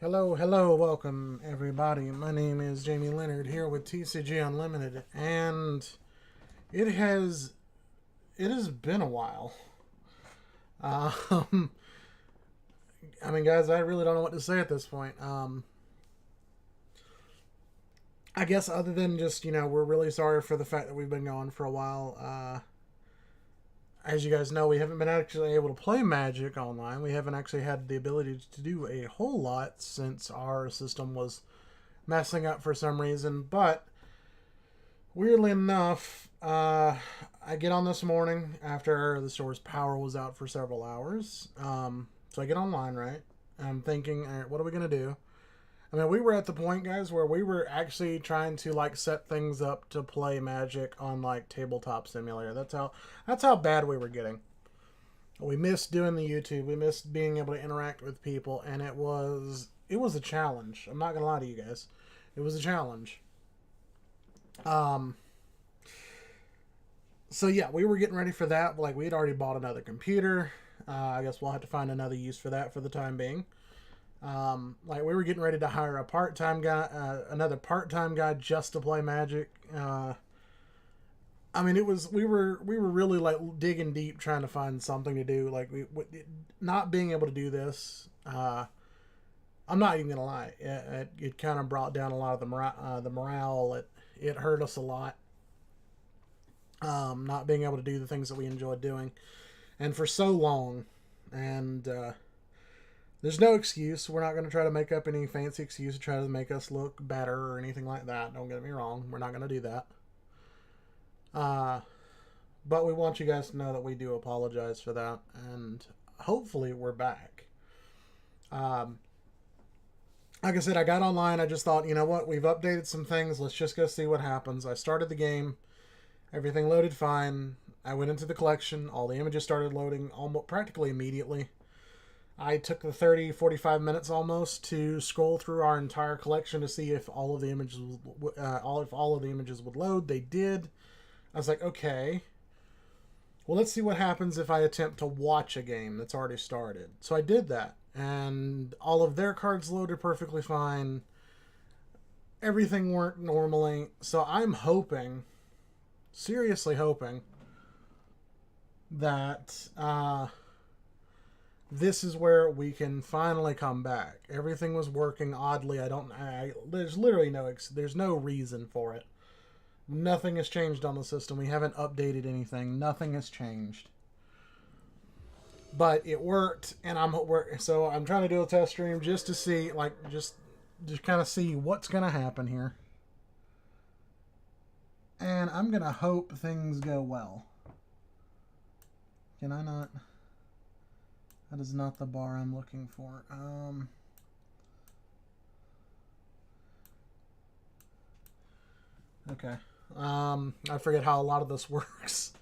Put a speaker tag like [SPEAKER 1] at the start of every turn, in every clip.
[SPEAKER 1] Hello, welcome everybody. My name is Jamie Leonard here with TCG Unlimited, and it has it has been a while. Um, guys, I really don't know what to say at this point. I guess other than just we're really sorry for the fact that we've been gone for a while. As you guys know, we haven't been actually able to play Magic online. We haven't actually had the ability to do a whole lot since our system was messing up for some reason. But weirdly enough, I get on this morning after the store's power was out for several hours. So I get online, right? I'm thinking, all right, what are we gonna do? We were at the point, guys, where we were actually trying to like set things up to play Magic on like Tabletop Simulator. That's how bad we were getting. We missed doing the YouTube. We missed being able to interact with people, and it was a challenge. I'm not gonna lie to you guys, it was a challenge. Um, so yeah, we were getting ready for that. Like we had already bought another computer. I guess we'll have to find another use for that for the time being. Like we were getting ready to hire a part-time guy, another part-time guy just to play Magic. It was we were really like digging deep trying to find something to do. Like not being able to do this. I'm not even gonna lie. It kind of brought down a lot of the morale. It hurt us a lot. Not being able to do the things that we enjoyed doing, and for so long, and there's no excuse. We're not going to try to make up any fancy excuse to try to make us look better or anything like that. Don't get me wrong. We're not going to do that. Uh, but we want you guys to know that we do apologize for that, and hopefully we're back. Um, like I said, I got online. I just thought, you know what? We've updated some things. Let's just go see what happens. I started the game. Everything loaded fine. I went into the collection. All the images started loading almost practically immediately. I took the 30, 45 minutes almost to scroll through our entire collection to see if all of the images, if all of the images would load. They did. I was like, okay. Well, let's see what happens if I attempt to watch a game that's already started. So I did that, and all of their cards loaded perfectly fine. Everything worked normally. So I'm hoping, seriously hoping, that this is where we can finally come back. Everything was working oddly. There's literally there's no reason for it. Nothing has changed on the system. We haven't updated anything. Nothing has changed. But it worked, and I'm trying to do a test stream just to see, like, just kind of see what's gonna happen here. And I'm gonna hope things go well. Can I not? That is not the bar I'm looking for. Okay. I forget how a lot of this works.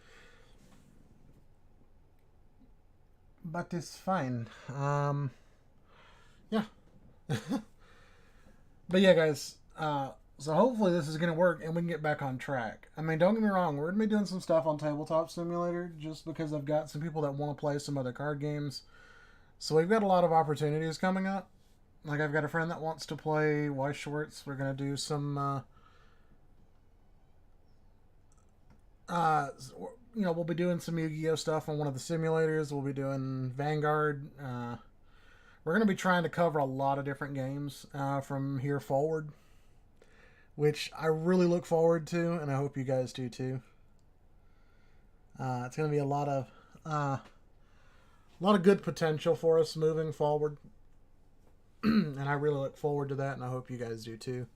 [SPEAKER 1] But it's fine. Yeah. But yeah, guys. So hopefully this is going to work and we can get back on track. Don't get me wrong. We're going to be doing some stuff on Tabletop Simulator just because I've got some people that want to play some other card games. So we've got a lot of opportunities coming up. Like I've got a friend that wants to play Weiss Schwarz. We're going to do some... we'll be doing some Yu-Gi-Oh stuff on one of the simulators. We'll be doing Vanguard. We're going to be trying to cover a lot of different games from here forward, which I really look forward to, and I hope you guys do too. It's going to be a lot of good potential for us moving forward, and I really look forward to that, and I hope you guys do too.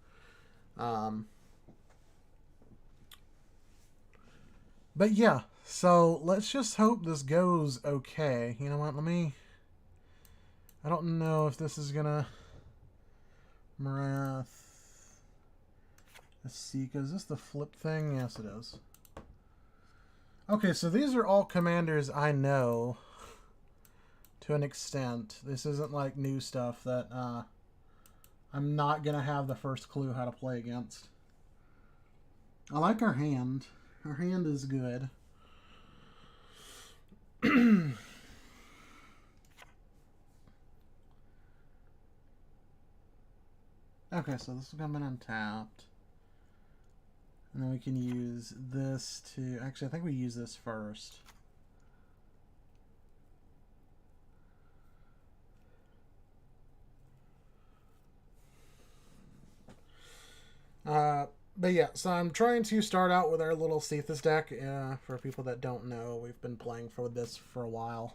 [SPEAKER 1] But yeah, so let's just hope this goes okay. You know what? I don't know if this is gonna. Marath. Let's see, is this the flip thing? Yes, it is. Okay, so these are all commanders I know to an extent. This isn't like new stuff that I'm not gonna have the first clue how to play against. I like our hand. Our hand is good. Okay, so this will come in untapped. And then we can use this to... Actually, I think we use this first. But yeah, so I'm trying to start out with our little Cephas deck. For people that don't know, we've been playing for this for a while.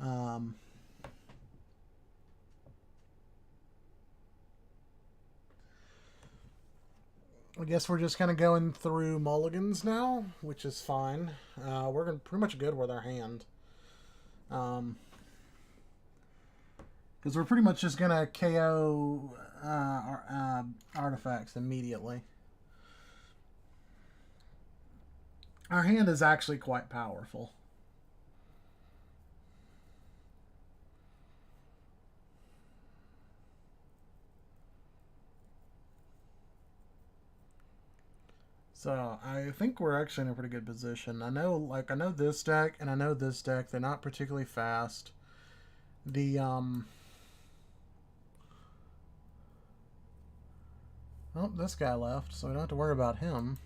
[SPEAKER 1] I guess we're just kind of going through mulligans now, which is fine. We're pretty much good with our hand. Because we're pretty much just going to KO artifacts immediately. Our hand is actually quite powerful. So I think we're actually in a pretty good position. I know this deck and I know this deck. They're not particularly fast. The oh, this guy left, so we don't have to worry about him.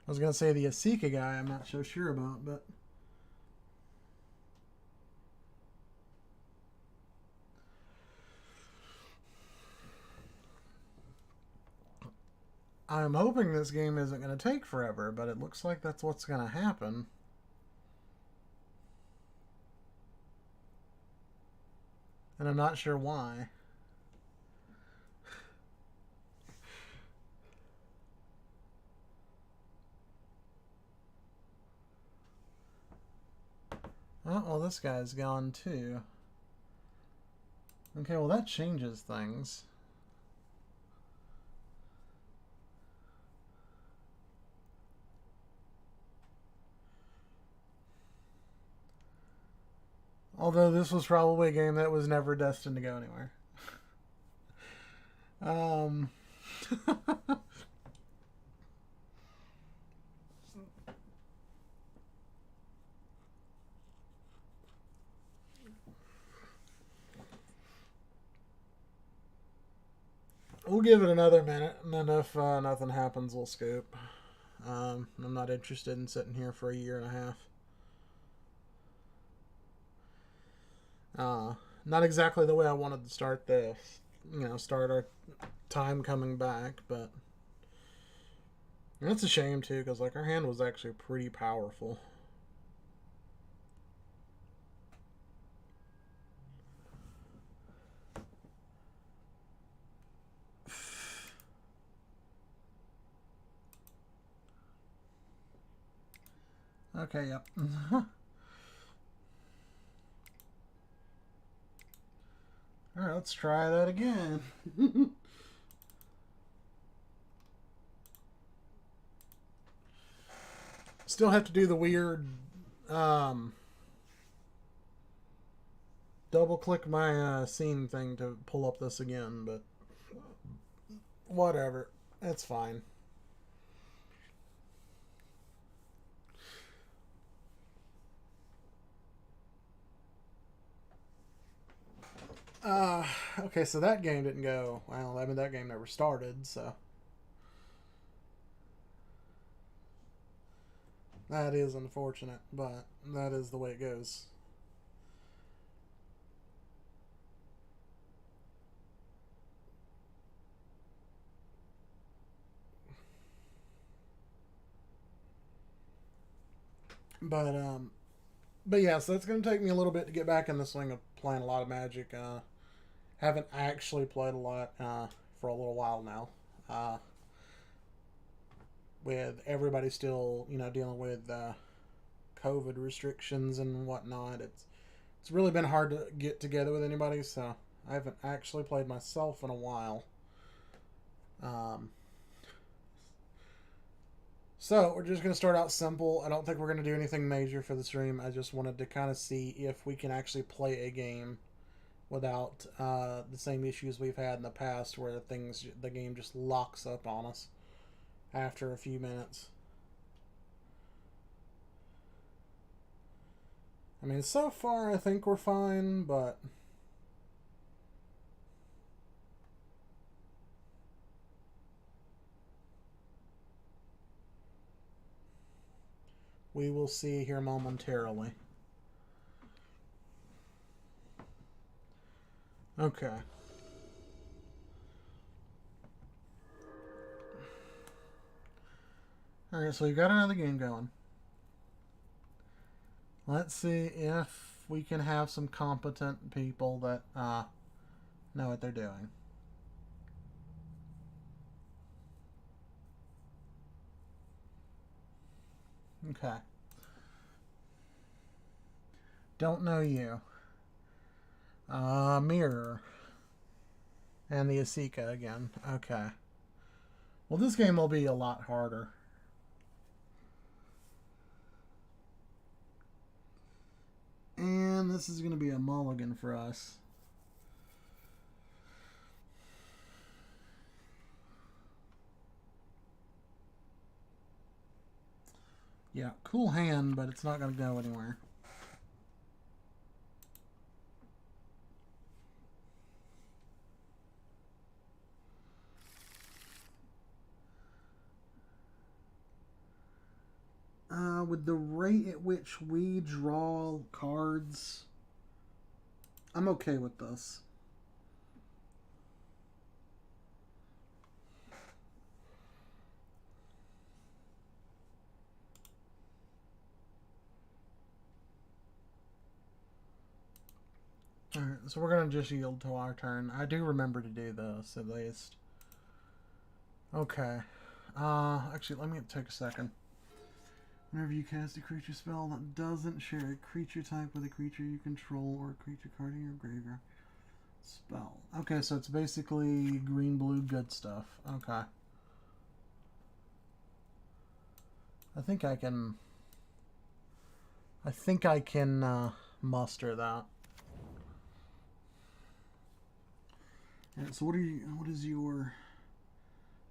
[SPEAKER 1] I was gonna say the Asika guy. I'm not so sure about, but. I'm hoping this game isn't going to take forever, but it looks like that's what's going to happen. And I'm not sure why. Oh, well, this guy's gone too. Okay, well, that changes things. Although this was probably a game that was never destined to go anywhere. We'll give it another minute, and then if nothing happens, we'll scoop. I'm not interested in sitting here for a year and a half. Not exactly the way I wanted to start this. Start our time coming back, but that's a shame too, because our hand was actually pretty powerful. Okay, yep. Alright, let's try that again. Still have to do the weird double click my scene thing to pull up this again, but whatever. It's fine. Okay, so that game didn't go well. I mean, that game never started, so that is unfortunate, but that is the way it goes. But yeah, so it's going to take me a little bit to get back in the swing of playing a lot of Magic. Haven't actually played a lot for a little while now. With everybody still, dealing with COVID restrictions and whatnot, it's really been hard to get together with anybody. So I haven't actually played myself in a while. So we're just going to start out simple. I don't think we're going to do anything major for the stream. I just wanted to kind of see if we can actually play a game without the same issues we've had in the past, where the game just locks up on us after a few minutes. I mean, so far I think we're fine, but we will see here momentarily. Okay. Alright, so we've got another game going. Let's see if we can have some competent people that know what they're doing. Okay. Don't know you. Mirror. And the Asika again. Okay. Well, this game will be a lot harder. And this is going to be a mulligan for us. Yeah, cool hand, but it's not going to go anywhere. With the rate at which we draw cards, I'm okay with this. Alright, so we're going to just yield to our turn. I do remember to do this, at least. Okay. Actually, let me take a second. Whenever you cast a creature spell that doesn't share a creature type with a creature you control or a creature card in your graveyard. Spell. Okay, so it's basically green-blue good stuff. Okay. I think I can muster that. Alright, so what is your...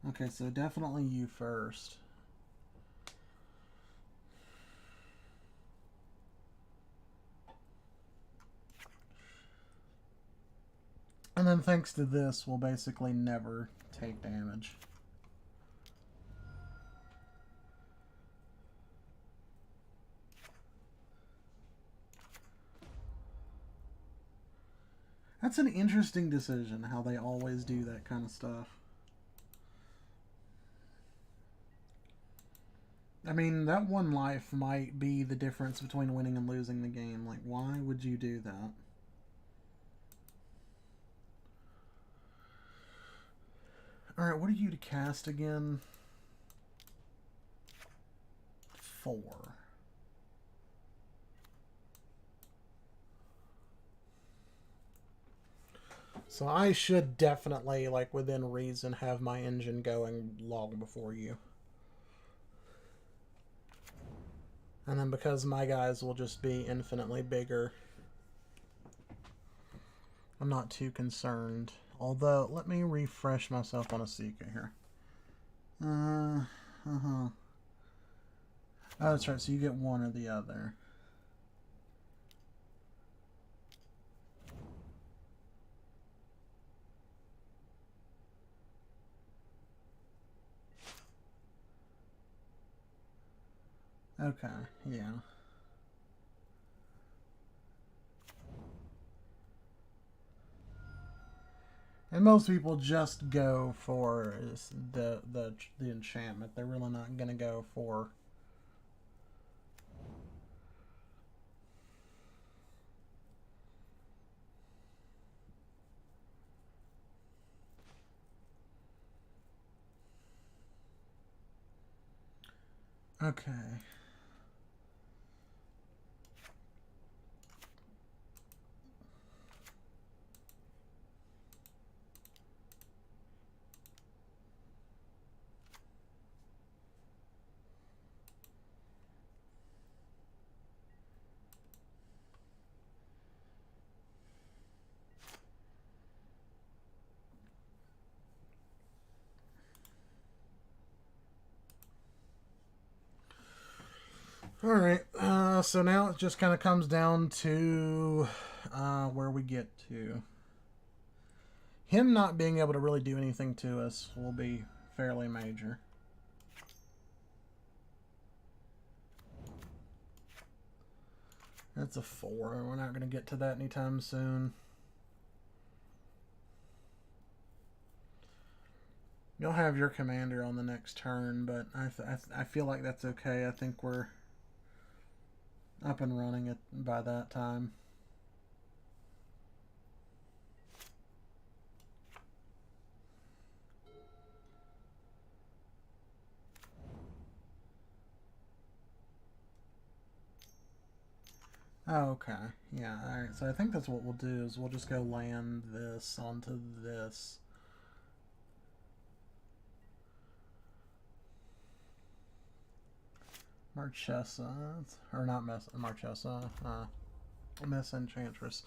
[SPEAKER 1] Okay, so definitely you first. And then thanks to this, we'll basically never take damage. That's an interesting decision, how they always do that kind of stuff. I mean, that one life might be the difference between winning and losing the game. Like, why would you do that? Alright, what are you to cast again? 4. So I should definitely, like, within reason, have my engine going long before you. And then because my guys will just be infinitely bigger, I'm not too concerned. Although, let me refresh myself on Asika here. Oh, that's right, so you get one or the other. Okay, yeah. And most people just go for the enchantment. They're really not going to go for... Okay. Alright, So now it just kind of comes down to where we get to. Him not being able to really do anything to us will be fairly major. That's a 4. We're not going to get to that anytime soon. You'll have your commander on the next turn, but I feel like that's okay. I think we're up and running it by that time. Oh, okay. Yeah, alright. So I think that's what we'll do is we'll just go land this onto this. Marchesa. Or not Marchesa. Miss Enchantress.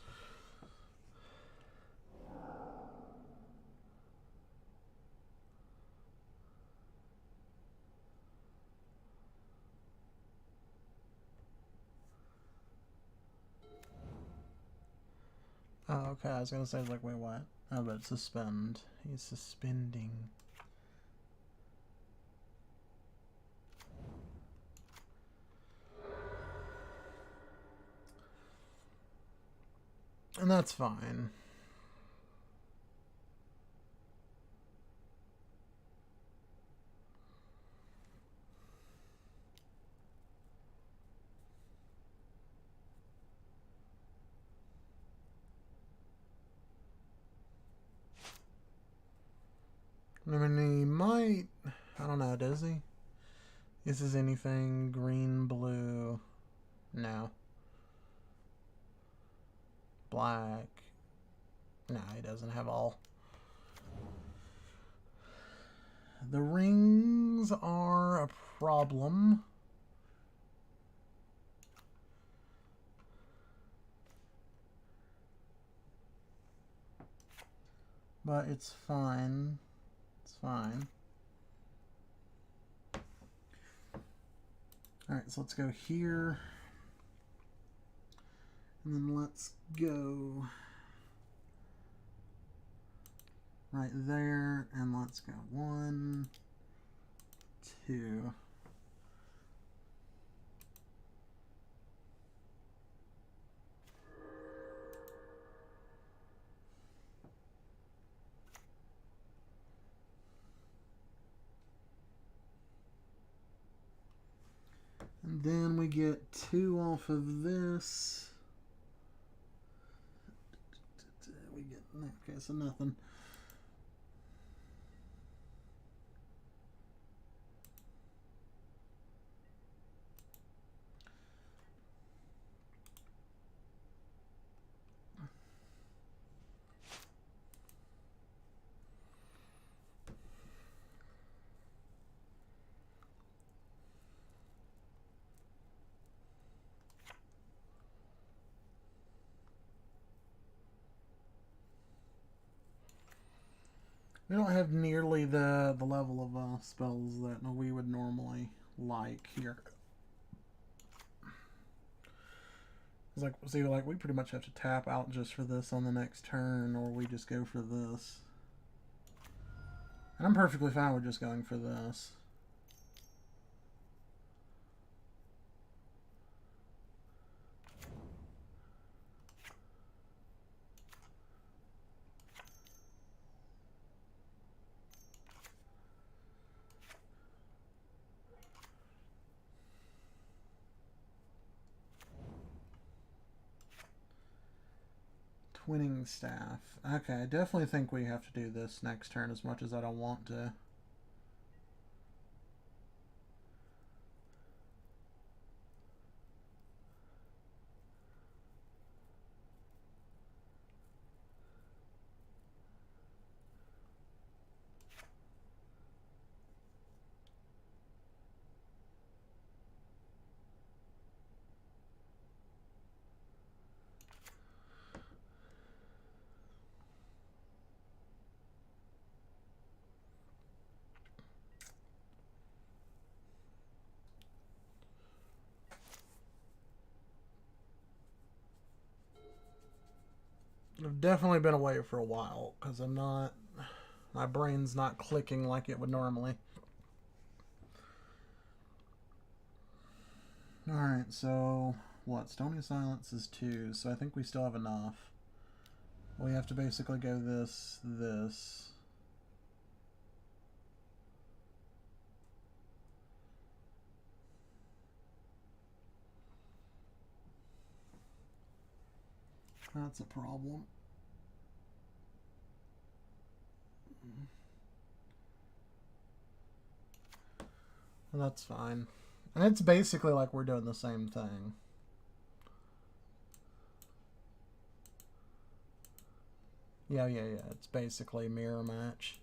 [SPEAKER 1] Oh, okay. I was gonna say, like, wait, what? Oh, but suspend. He's suspending. And that's fine. I mean, he might... I don't know, does he? This is anything green, blue... No. Black... No, he doesn't have all. The rings are a problem. But it's fine. It's fine. Alright, so let's go here. And then let's go right there. And let's go 1, 2. And then we get 2 off of this. We get, okay, so nothing. We don't have nearly the level of spells that we would normally like here. It's like, see, like we pretty much have to tap out just for this on the next turn, or we just go for this. And I'm perfectly fine with just going for this. Twinning Staff. Okay, I definitely think we have to do this next turn as much as I don't want to. I've definitely been away for a while because I'm not. My brain's not clicking like it would normally. Alright, so what? Stony Silence is 2, so I think we still have enough. We have to basically go this. That's a problem. Well, that's fine. And it's basically like we're doing the same thing. Yeah. It's basically a mirror match.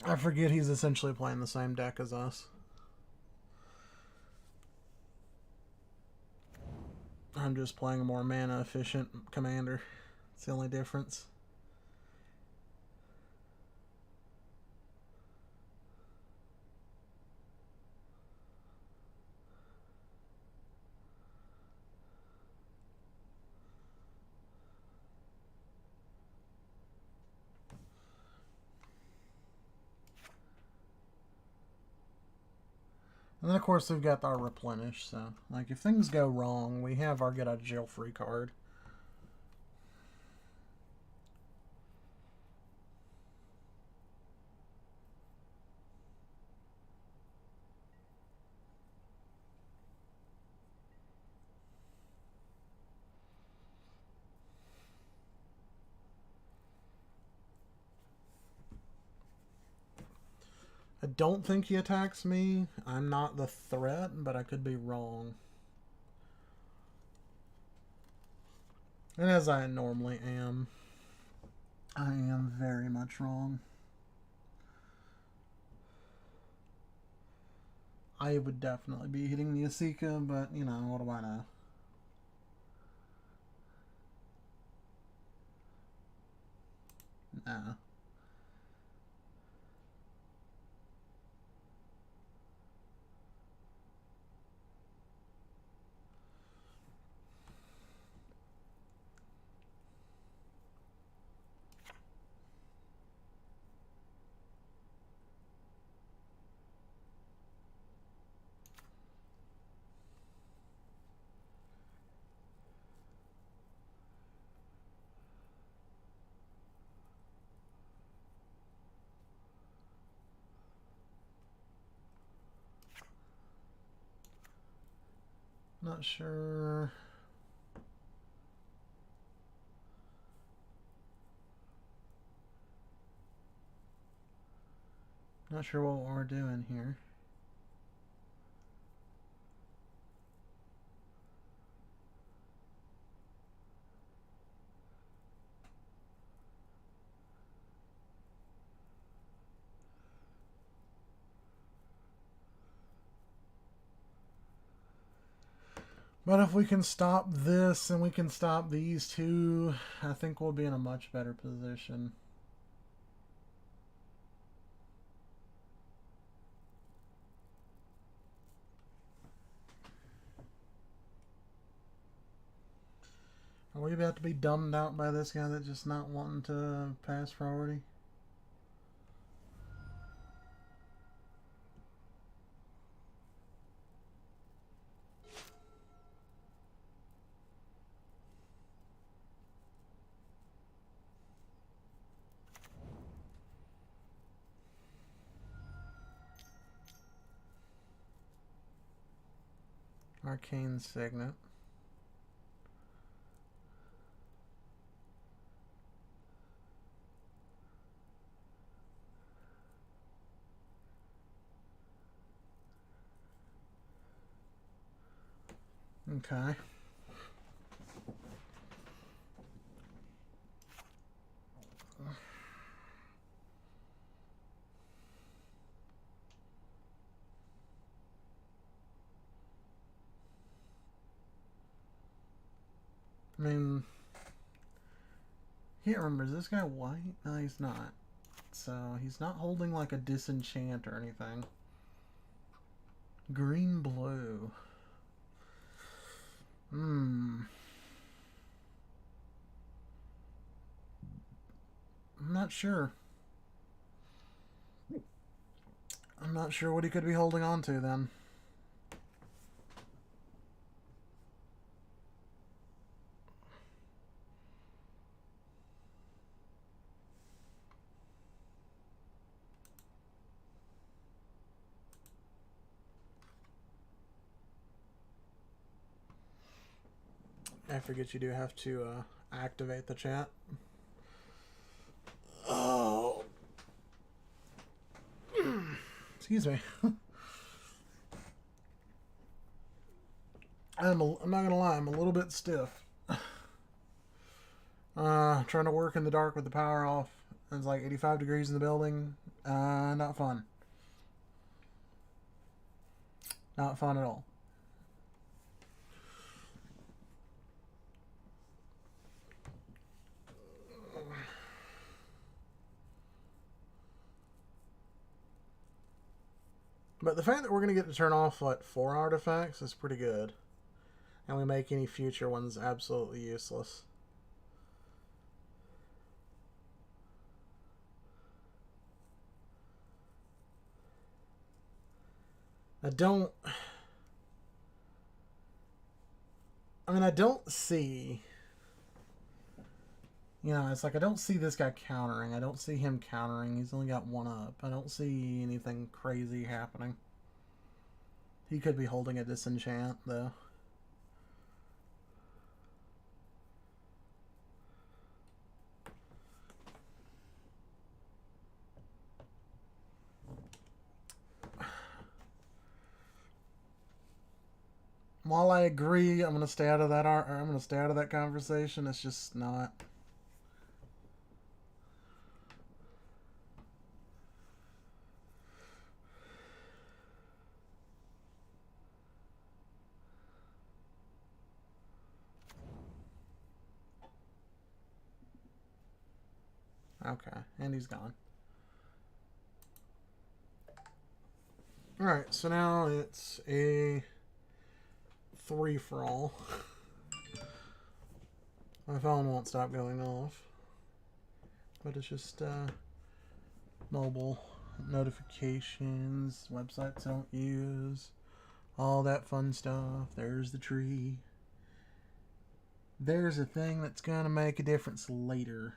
[SPEAKER 1] I forget he's essentially playing the same deck as us. I'm just playing a more mana efficient commander. It's the only difference. And then, of course, we've got our replenish. So, like, if things go wrong, we have our get out of jail free card. I don't think he attacks me. I'm not the threat, but I could be wrong. And as I normally am, I am very much wrong. I would definitely be hitting the Asika, but, you know, what do I know? Nah. Not sure. Not sure what we're doing here. But if we can stop this and we can stop these two, I think we'll be in a much better position. Are we about to be dumbed out by this guy that's just not wanting to pass priority? Arcane Signet. Okay. I mean, can't remember. Is this guy white? No, he's not. So he's not holding like a disenchant or anything. Green blue. I'm not sure. I'm not sure what he could be holding on to then. I forget you do have to activate the chat. Oh. Excuse me. I'm not gonna lie, I'm a little bit stiff. Trying to work in the dark with the power off. It's like 85 degrees in the building. Not fun. Not fun at all. But the fact that we're going to get to turn off, what, 4 artifacts is pretty good. And we make any future ones absolutely useless. I don't see... You know, it's like I don't see this guy countering. I don't see him countering. He's only got 1 up. I don't see anything crazy happening. He could be holding a disenchant, though. While I agree, I'm going to stay out of that I'm going to stay out of that conversation. It's just not... Okay, and he's gone. Alright, so now it's a 3-for-all. My phone won't stop going off. But it's just mobile notifications, websites I don't use, all that fun stuff. There's the tree. There's a thing that's going to make a difference later.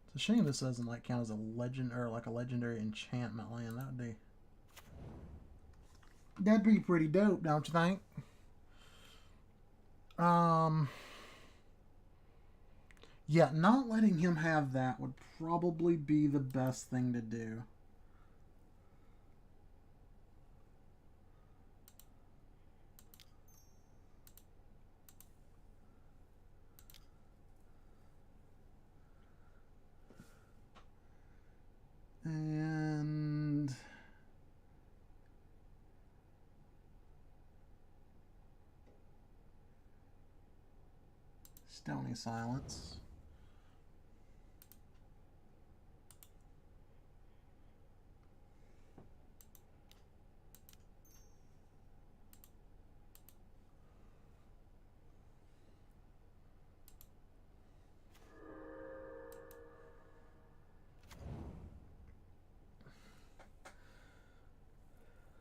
[SPEAKER 1] It's a shame this doesn't like count as a legend or like a legendary enchantment land. That'd be pretty dope, don't you think? Yeah, not letting him have that would probably be the best thing to do. And Stony Silence.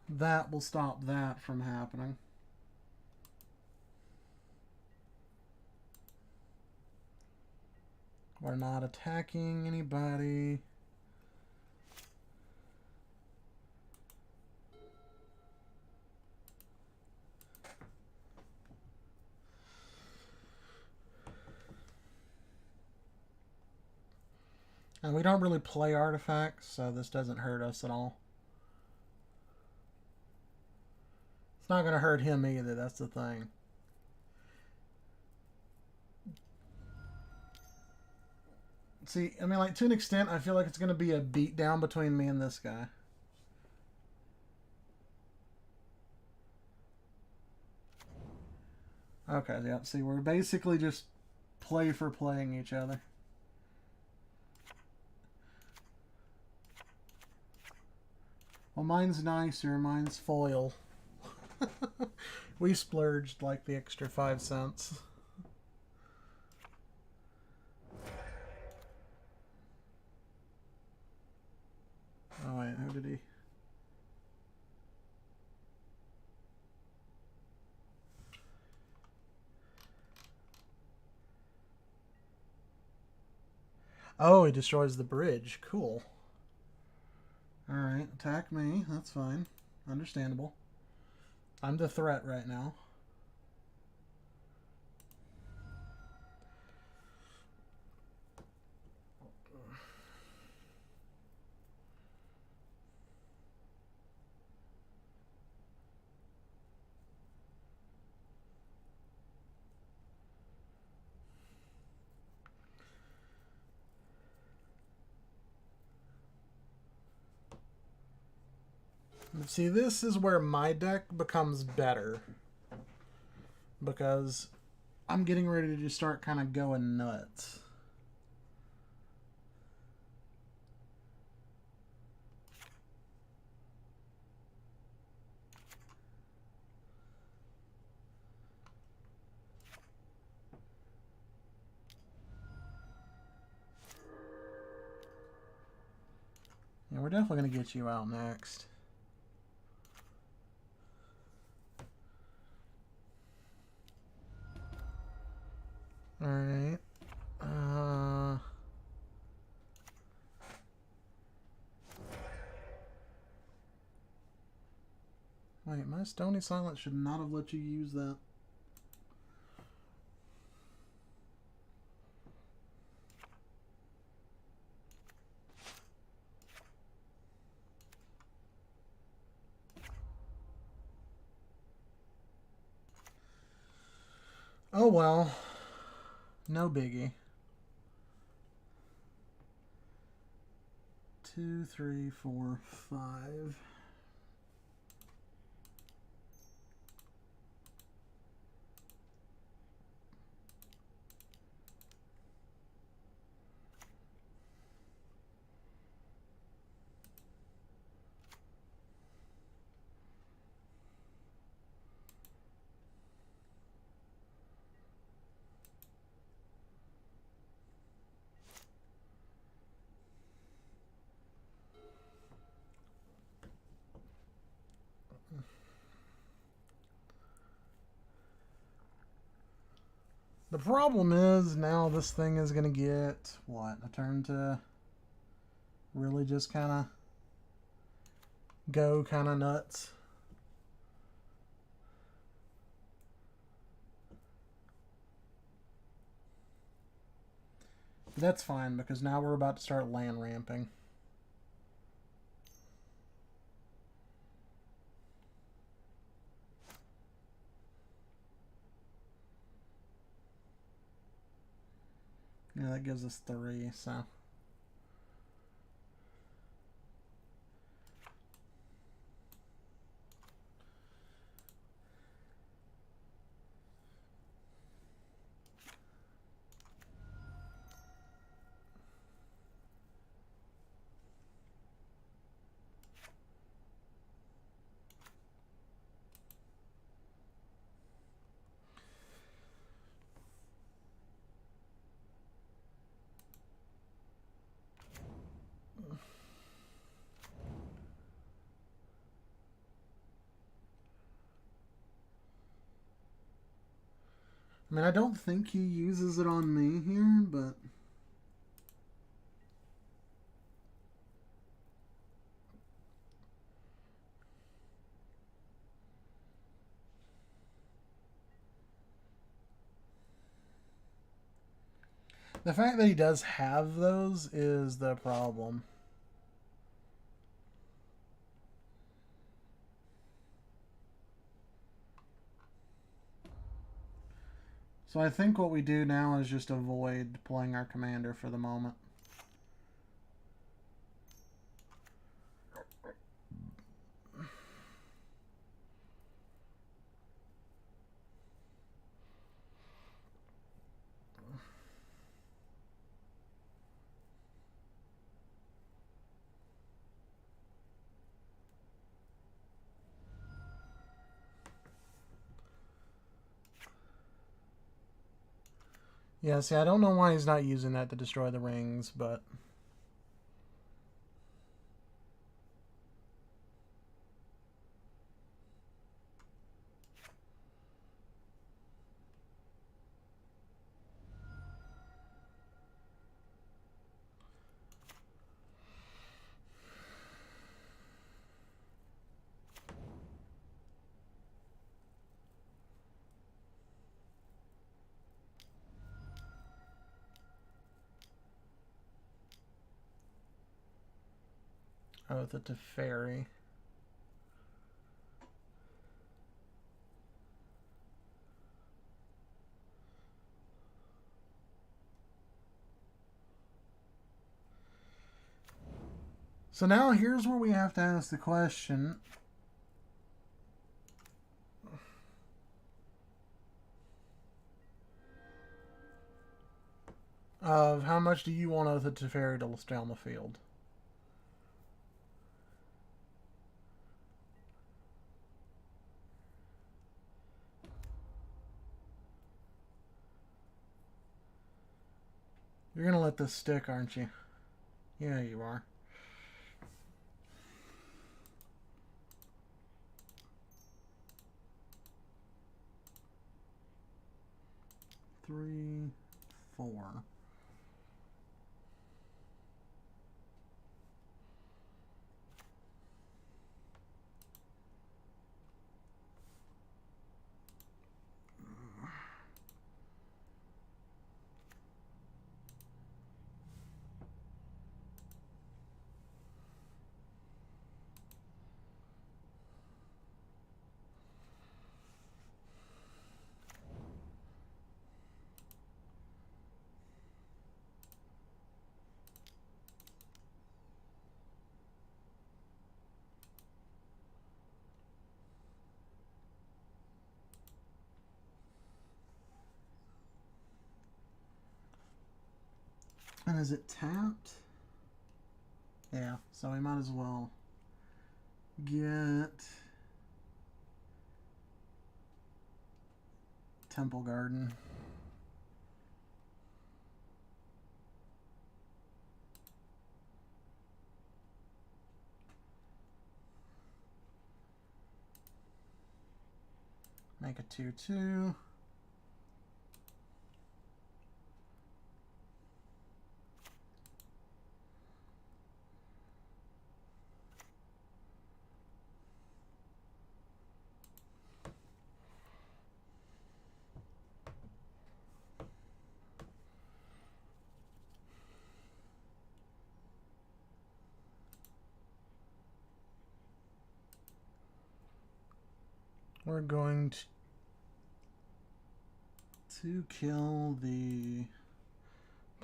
[SPEAKER 1] That will stop that from happening. We're not attacking anybody. And we don't really play artifacts, so this doesn't hurt us at all. It's not going to hurt him either, that's the thing. See, I mean, like, to an extent, I feel like it's going to be a beatdown between me and this guy. Okay, yeah, see, we're basically just play for playing each other. Well, mine's nicer. Mine's foil. We splurged like the extra 5 cents. Oh wait, who did he? Oh, he destroys the bridge. Cool. Alright, attack me. That's fine. Understandable. I'm the threat right now. See, this is where my deck becomes better. Because I'm getting ready to just start kind of going nuts. Yeah, we're definitely going to get you out next. Alright. Wait, my Stony Silence should not have let you use that. Oh well. No biggie. 2, 3, 4, 5. The problem is now this thing is going to get, what, a turn to really just kind of go kind of nuts. That's fine because now we're about to start land ramping. Yeah, that gives us 3, so... I mean, I don't think he uses it on me here, but... The fact that he does have those is the problem. So I think what we do now is just avoid playing our commander for the moment. Yeah, see, I don't know why he's not using that to destroy the rings, but... Oath of Teferi. So now here's where we have to ask the question of how much do you want Oath of Teferi to stay on the field? You're gonna let this stick, aren't you? Yeah, you are. Three, four. And is it tapped? Yeah, so we might as well get Temple Garden. Make a 2/2. We're going to kill the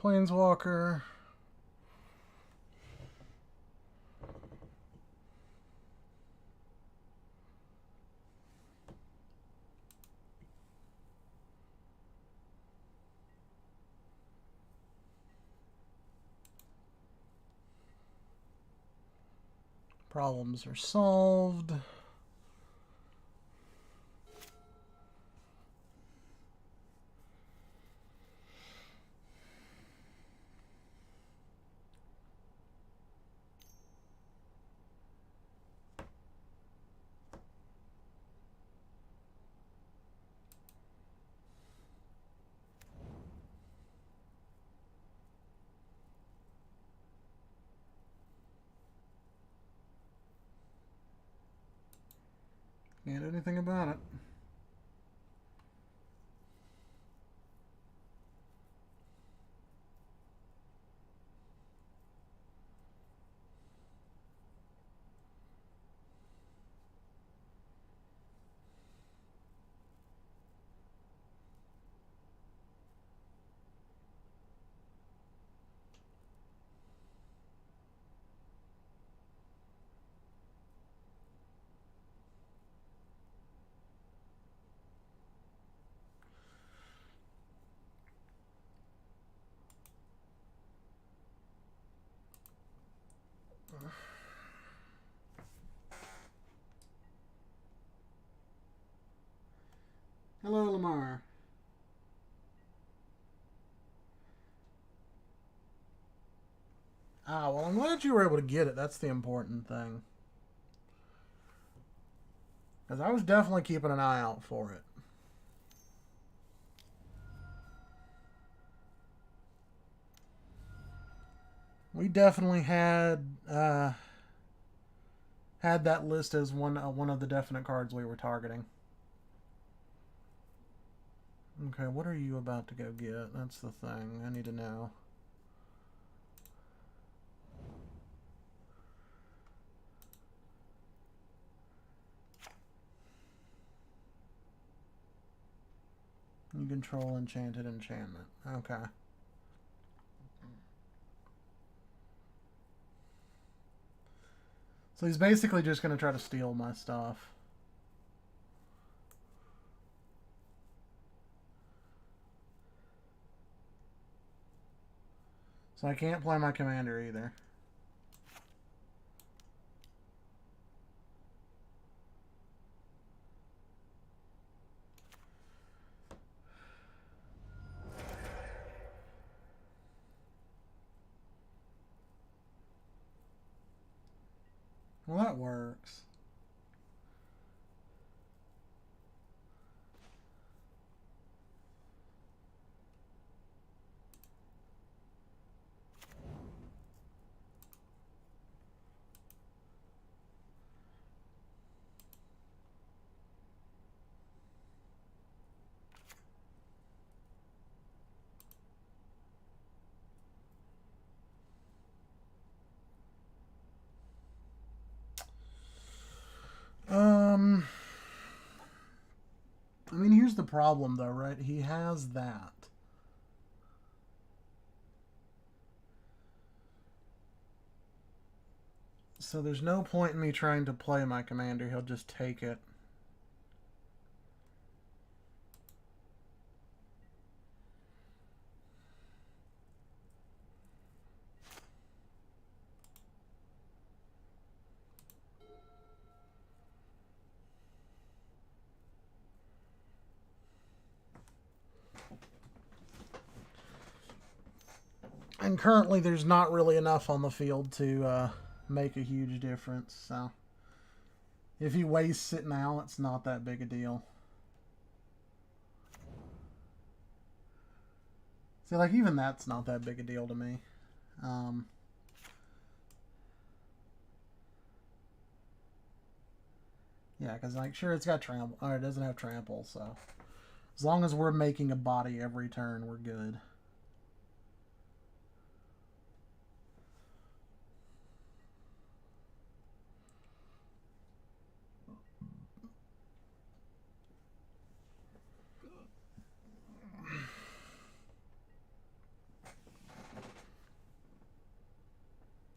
[SPEAKER 1] Planeswalker. Problems are solved. Can't do anything about it. Hello, Lamar. Ah, well, I'm glad you were able to get it. That's the important thing. Because I was definitely keeping an eye out for it. We definitely had that list as one of the definite cards we were targeting. Okay, what are you about to go get? That's the thing. I need to know. You control enchanted enchantment. Okay. So he's basically just going to try to steal my stuff. So I can't play my commander either. Well, that works. I mean, here's the problem, though, right? He has that. So there's no point in me trying to play my commander. He'll just take it. And currently, there's not really enough on the field to make a huge difference. So if he wastes it now, it's not that big a deal. See, like, even that's not that big a deal to me. Yeah, because, like, sure, it's got trample. Or it doesn't have trample, so as long as we're making a body every turn, we're good.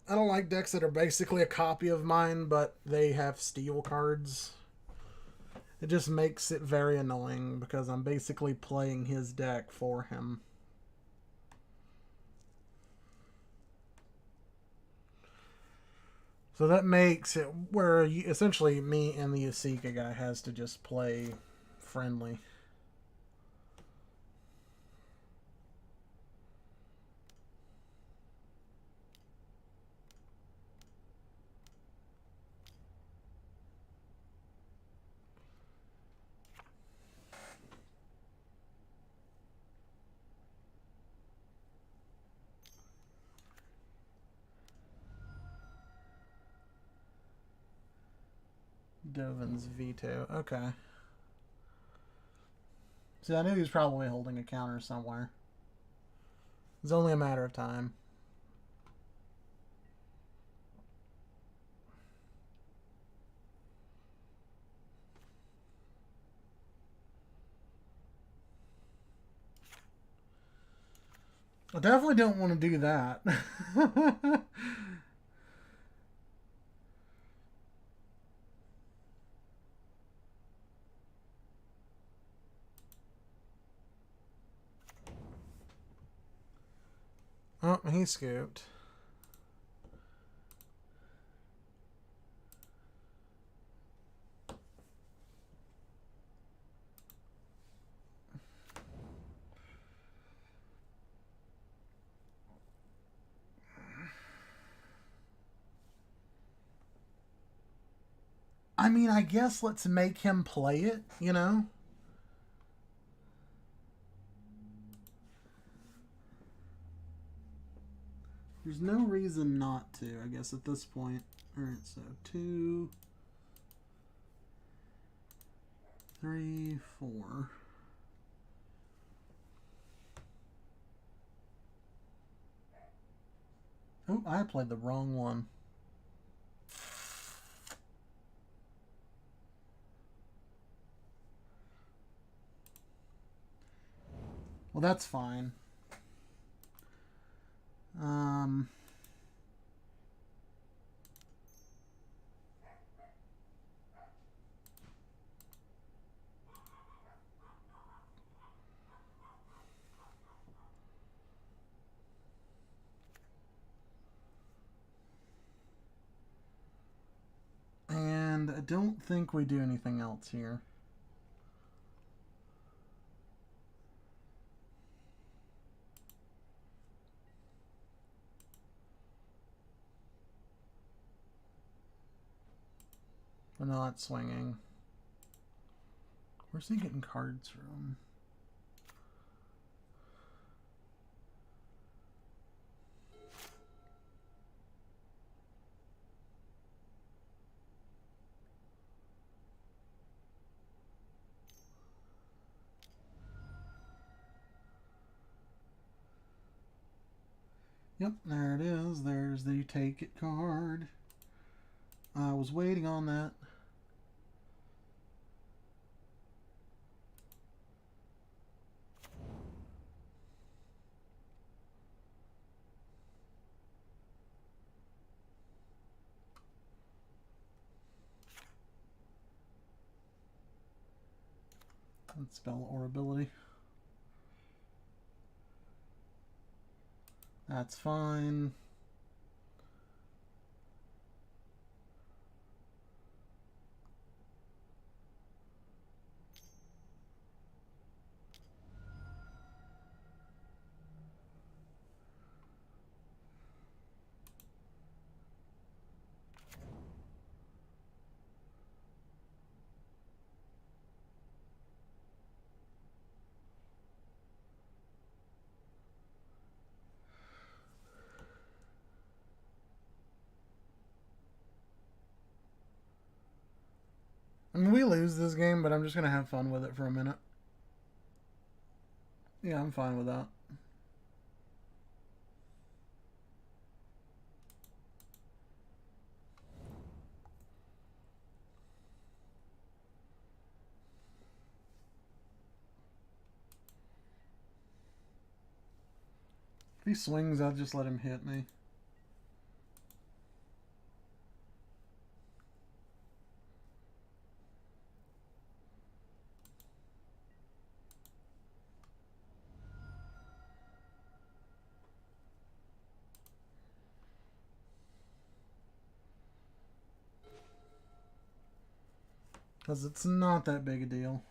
[SPEAKER 1] I don't like decks that are basically a copy of mine, but they have steal cards. It just makes it very annoying because I'm basically playing his deck for him. So that makes it where essentially me and the Yasika guy has to just play friendly. Dovin's veto. Okay. See, I knew he was probably holding a counter somewhere. It's only a matter of time. I definitely don't want to do that. Oh, he scooped. I mean, I guess let's make him play it, you know? There's no reason not to, I guess, at this point. Alright, so 2, 3, 4. Oh, I played the wrong one. Well, that's fine. And I don't think we do anything else here. We're not swinging. Where's he getting cards from? Yep, there it is. There's the take it card. I was waiting on that. Let's spell or ability. That's fine. I mean, we lose this game, but I'm just going to have fun with it for a minute. Yeah, I'm fine with that. If he swings, I'll just let him hit me. Because it's not that big a deal.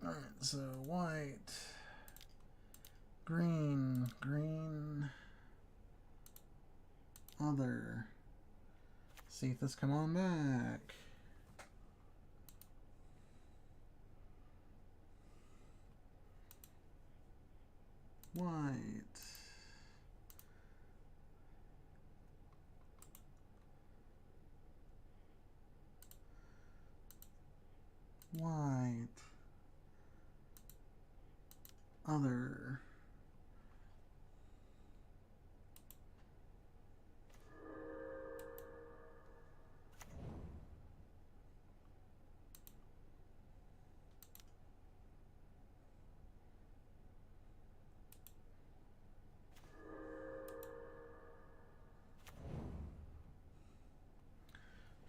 [SPEAKER 1] Alright, so white, green, green, other. Cephas, come on back. White. White. Other.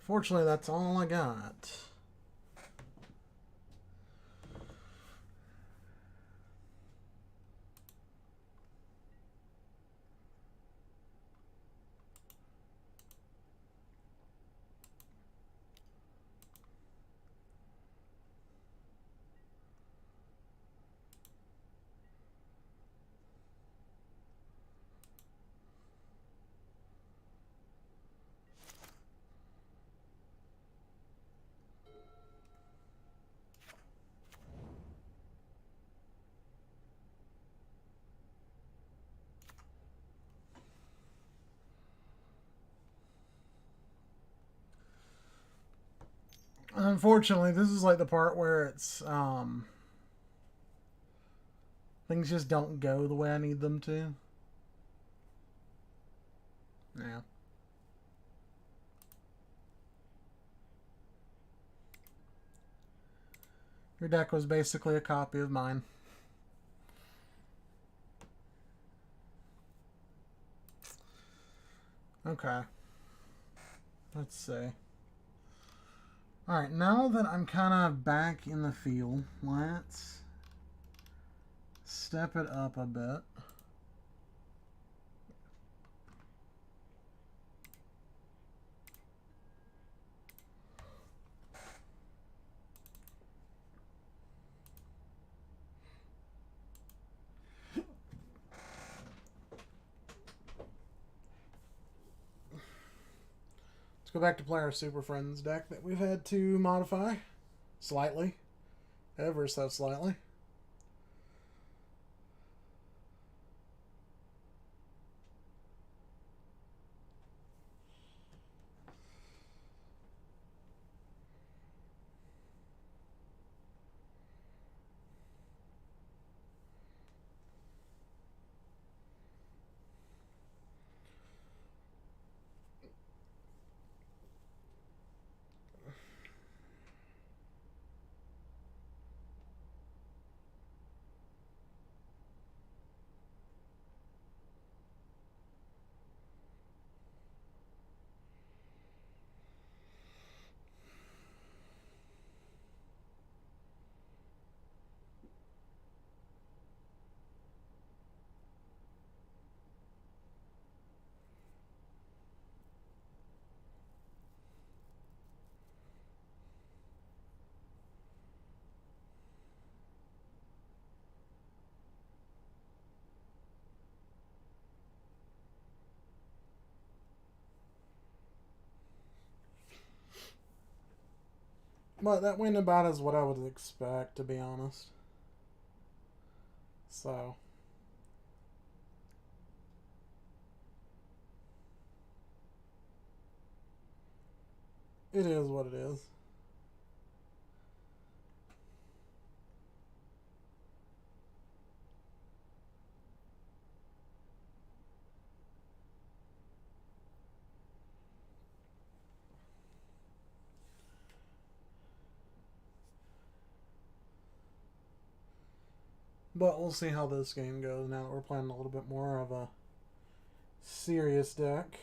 [SPEAKER 1] Fortunately, that's all I got. Unfortunately, this is like the part where it's things just don't go the way I need them to. Yeah. Your deck was basically a copy of mine. Okay. Let's see. Alright, now that I'm kind of back in the field, let's step it up a bit. Let's go back to play our Super Friends deck that we've had to modify slightly, ever so slightly. But that went about as what I would expect, to be honest. So, it is what it is. But we'll see how this game goes now that we're playing a little bit more of a serious deck.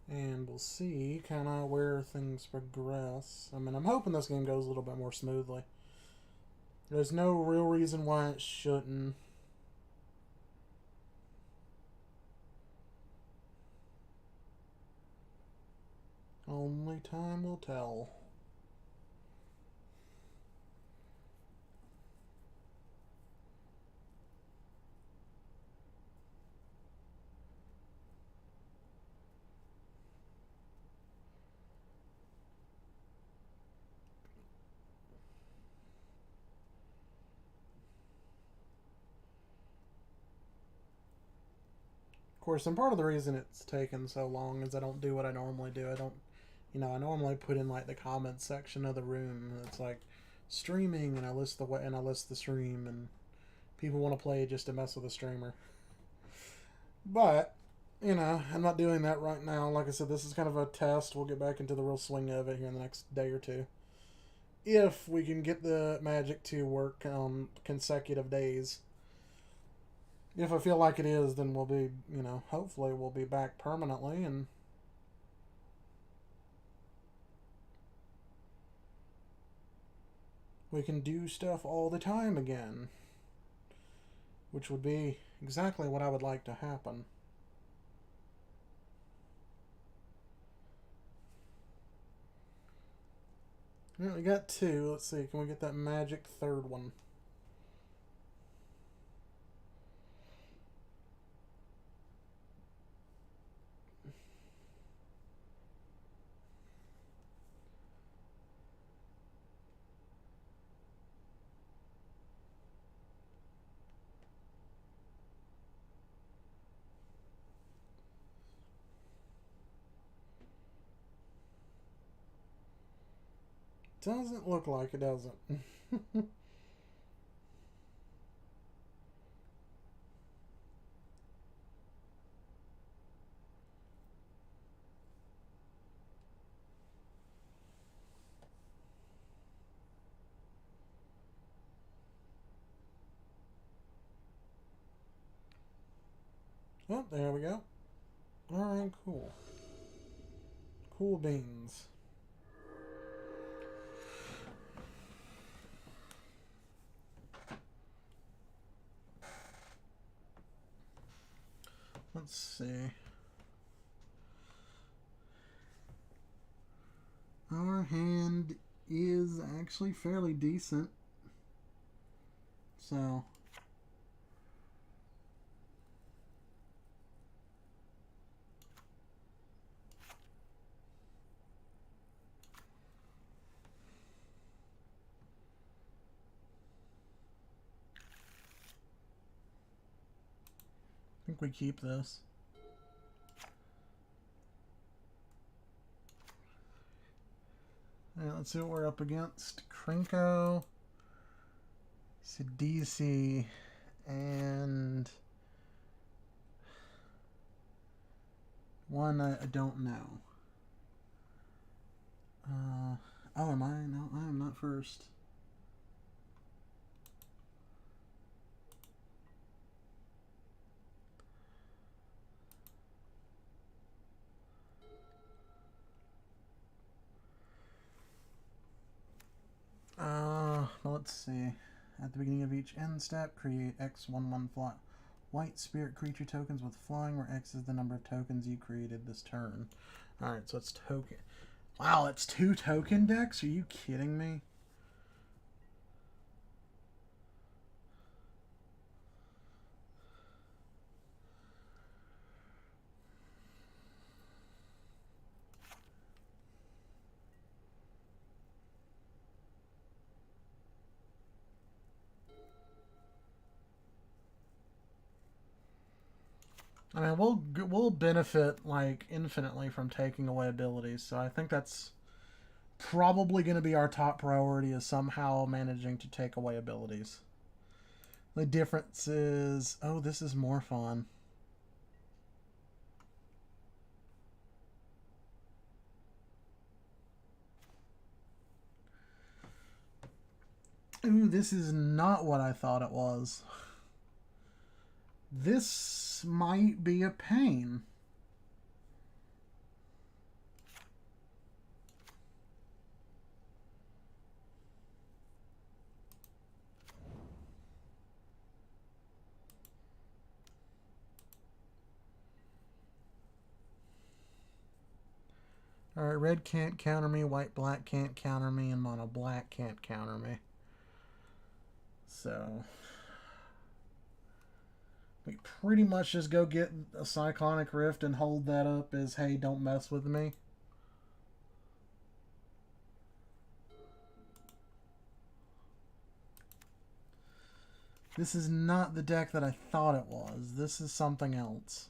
[SPEAKER 1] And we'll see kind of where things progress. I mean, I'm hoping this game goes a little bit more smoothly. There's no real reason why it shouldn't. Only time will tell. Of course, and part of the reason it's taken so long is I don't do what I normally do. I don't, I normally put in like the comments section of the room. It's like streaming, and I list the stream, and people want to play just to mess with the streamer. But I'm not doing that right now. Like I said, this is kind of a test. We'll get back into the real swing of it here in the next day or two. If we can get the magic to work on consecutive days. If I feel like it is, then we'll be, hopefully we'll be back permanently, and we can do stuff all the time again. Which would be exactly what I would like to happen. Well, we got two. Let's see. Can we get that magic third one? Doesn't look like it, does it? Oh, there we go. Alright, cool. Cool beans. Let's see. Our hand is actually fairly decent. So, I think we keep this. Alright, let's see what we're up against. Krenko, Sidisi, and one I don't know. Oh, am I? No, I am not first. Let's see. At the beginning of each end step, create X11 white spirit creature tokens with flying, where X is the number of tokens you created this turn. Alright, so it's token. Wow, it's 2 token decks? Are you kidding me? I mean, we'll benefit like infinitely from taking away abilities, so I think that's probably going to be our top priority, is somehow managing to take away abilities. The difference is, oh, this is more fun. Ooh, this is not what I thought it was. This might be a pain. Alright, red can't counter me, white black can't counter me, and mono black can't counter me. So we pretty much just go get a Cyclonic Rift and hold that up as, hey, don't mess with me. This is not the deck that I thought it was. This is something else.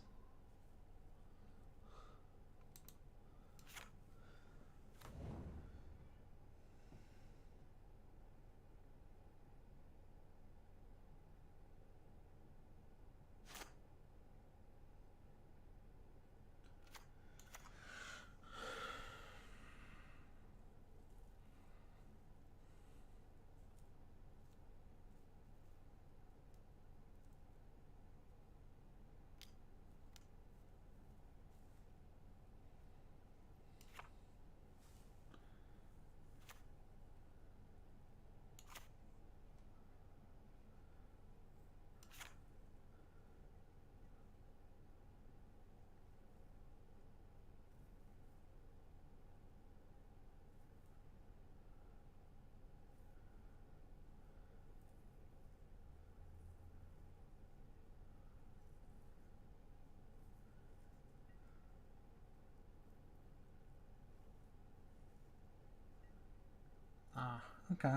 [SPEAKER 1] Okay.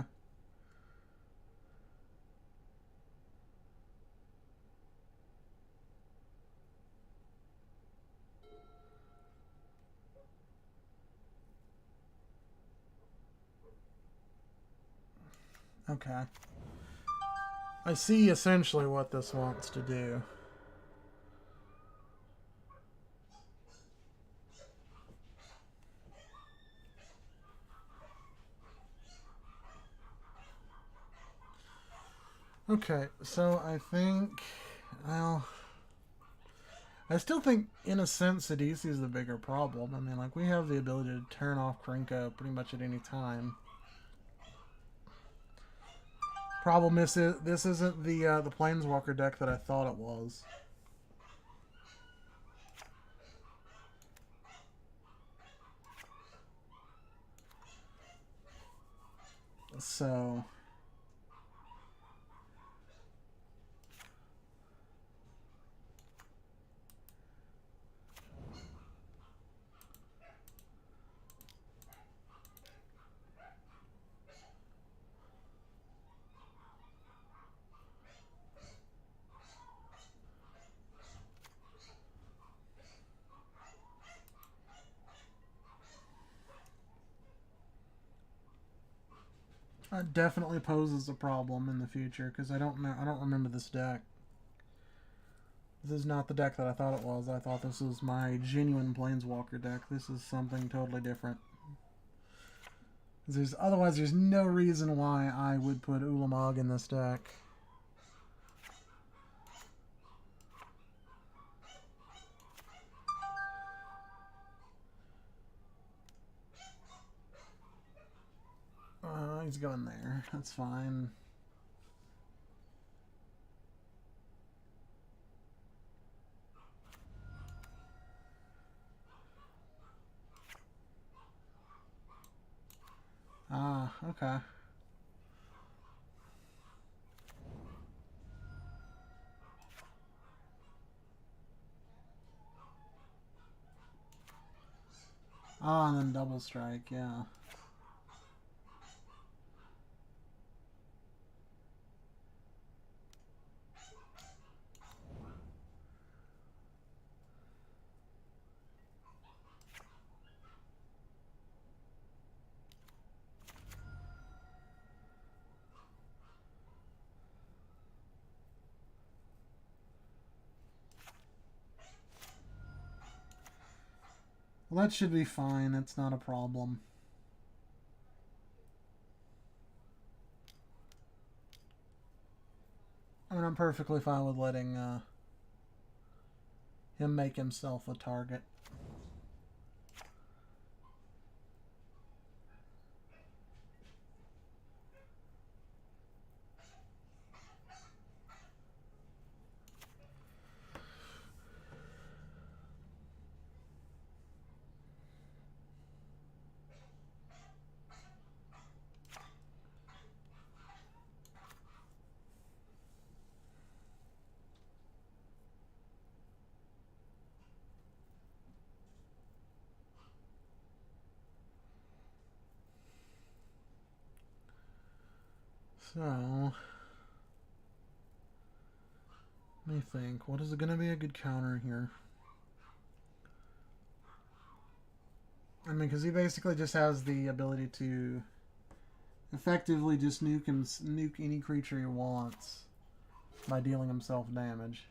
[SPEAKER 1] Okay. I see essentially what this wants to do. Okay, so I think, well, I still think, in a sense, Sidisi is the bigger problem. I mean, like, we have the ability to turn off Krenko pretty much at any time. Problem is, this isn't the Planeswalker deck that I thought it was. So, it definitely poses a problem in the future because I don't know. I don't remember this deck. This is not the deck that I thought it was. I thought this was my genuine Planeswalker deck. This is something totally different. Otherwise, there's no reason why I would put Ulamog in this deck. He's going there. That's fine. Ah, okay. Ah, and then double strike, yeah. Well, that should be fine. It's not a problem. I mean, I'm perfectly fine with letting him make himself a target. So, let me think. What is going to be a good counter here? I mean, because he basically just has the ability to effectively just nuke any creature he wants by dealing himself damage.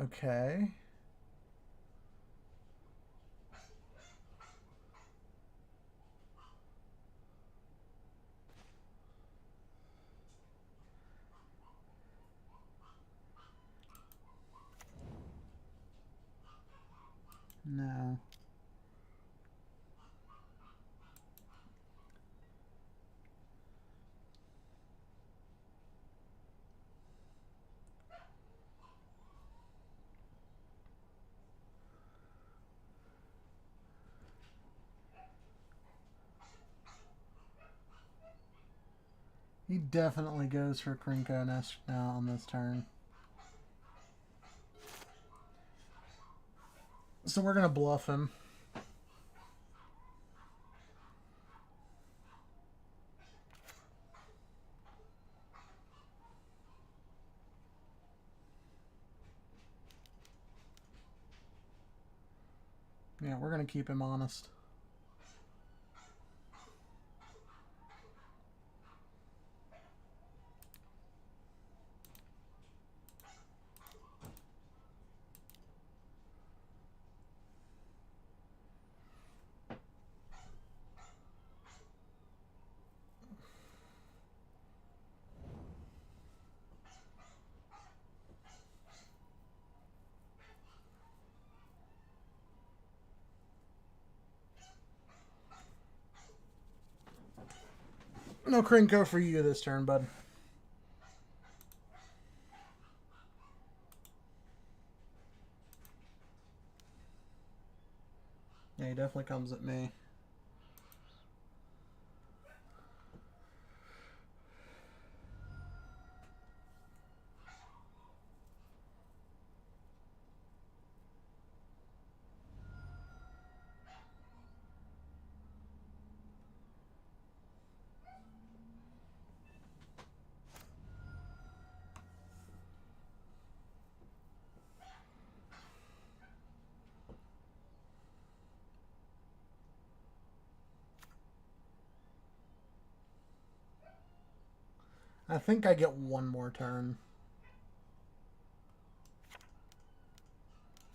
[SPEAKER 1] Okay. No. He definitely goes for Krenko Nest now on this turn. So we're going to bluff him. Yeah, we're going to keep him honest. No Krenko for you this turn, bud. Yeah, he definitely comes at me. I think I get one more turn.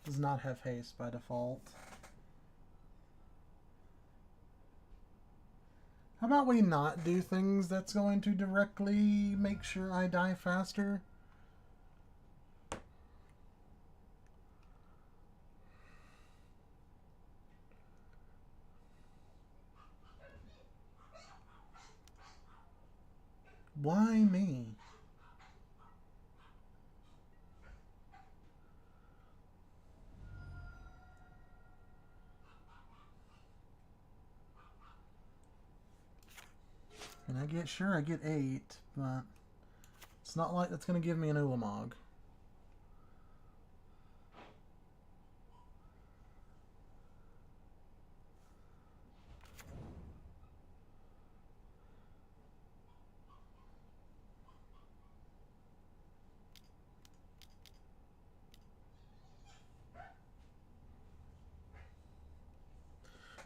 [SPEAKER 1] Does not have haste by default. How about we not do things that's going to directly make sure I die faster? Why me? And I get, sure, I get 8, but it's not like that's going to give me an Ulamog.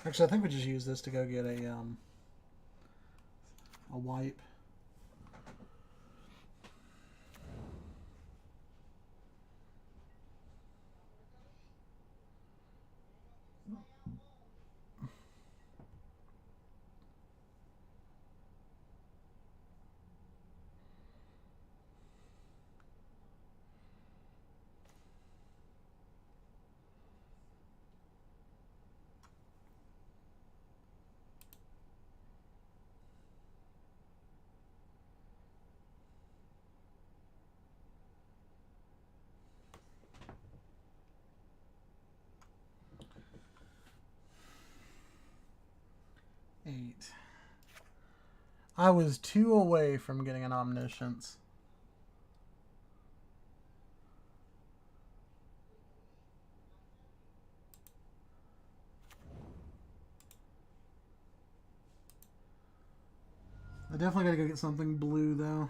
[SPEAKER 1] Actually, I think we just use this to go get a wipe. Eight. I was 2 away from getting an Omniscience. I definitely gotta go get something blue, though.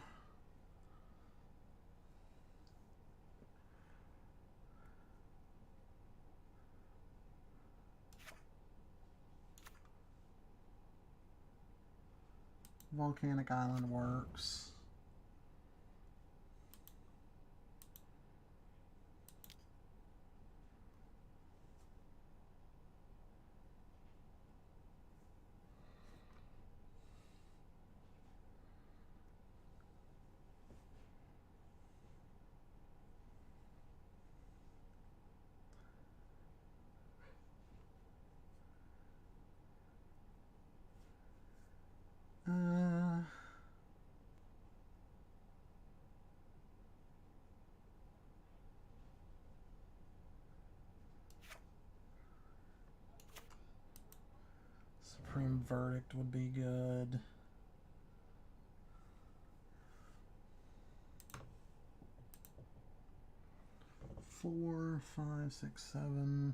[SPEAKER 1] Volcanic Island works. Supreme Verdict would be good. 4, 5, 6, 7.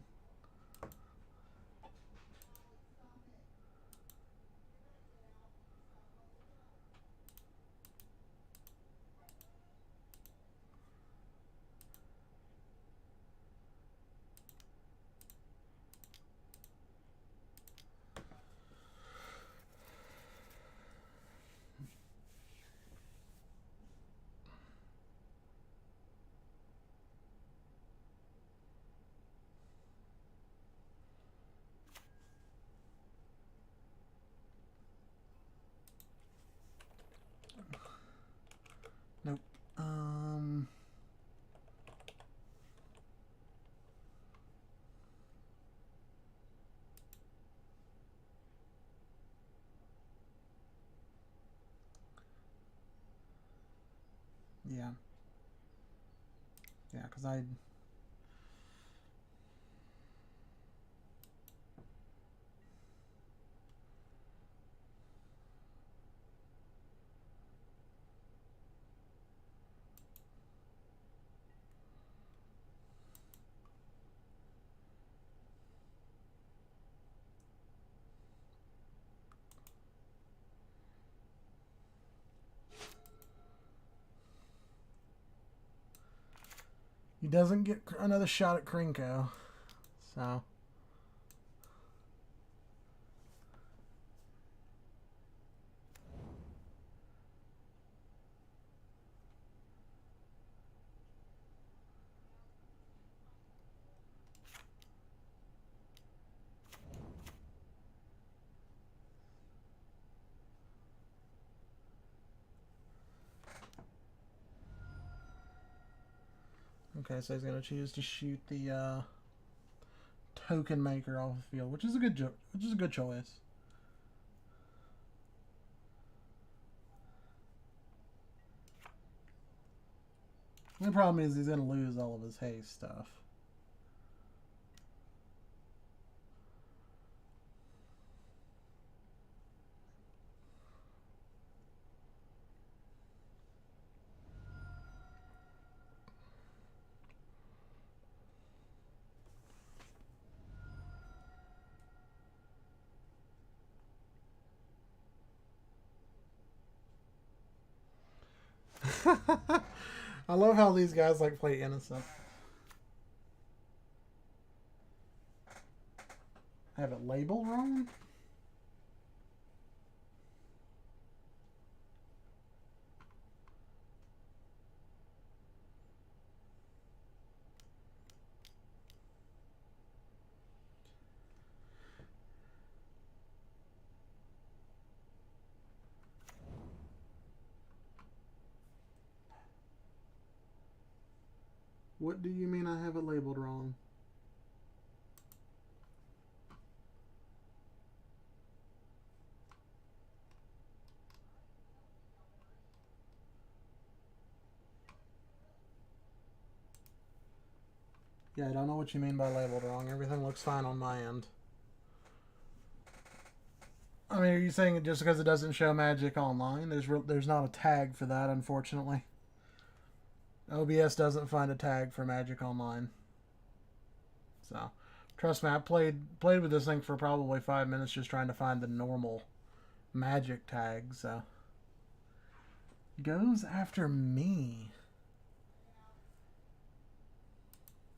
[SPEAKER 1] Nope. Yeah. Yeah, because I... He doesn't get another shot at Krinko. So... Okay, so he's going to choose to shoot the token maker off the field, which is a good choice. The problem is he's going to lose all of his haste stuff. I love how these guys like play innocent. I have it labeled wrong? What do you mean I have it labeled wrong? Yeah, I don't know what you mean by labeled wrong. Everything looks fine on my end. I mean, are you saying it just because it doesn't show Magic Online? There's not a tag for that, unfortunately. OBS doesn't find a tag for Magic Online. So, trust me, I played with this thing for probably 5 minutes just trying to find the normal Magic tag. So, goes after me.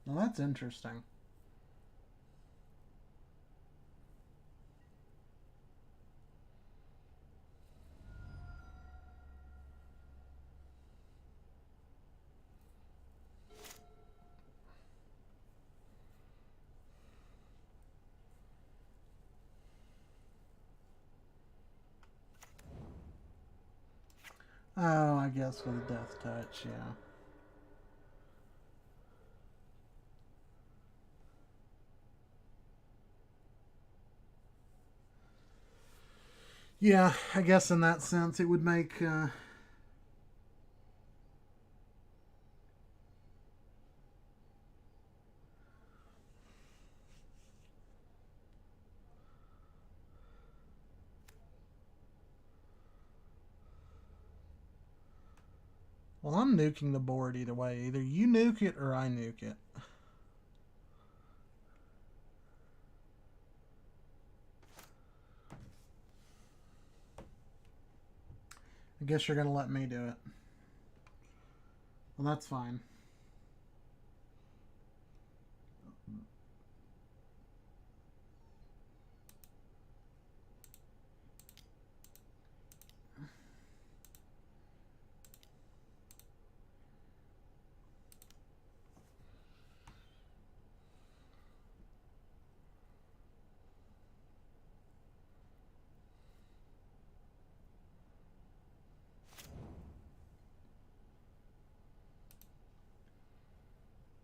[SPEAKER 1] Well, that's interesting. Oh, I guess with a Death Touch, yeah. Yeah, I guess in that sense it would make... Well, I'm nuking the board either way. Either you nuke it or I nuke it. I guess you're going to let me do it. Well, that's fine.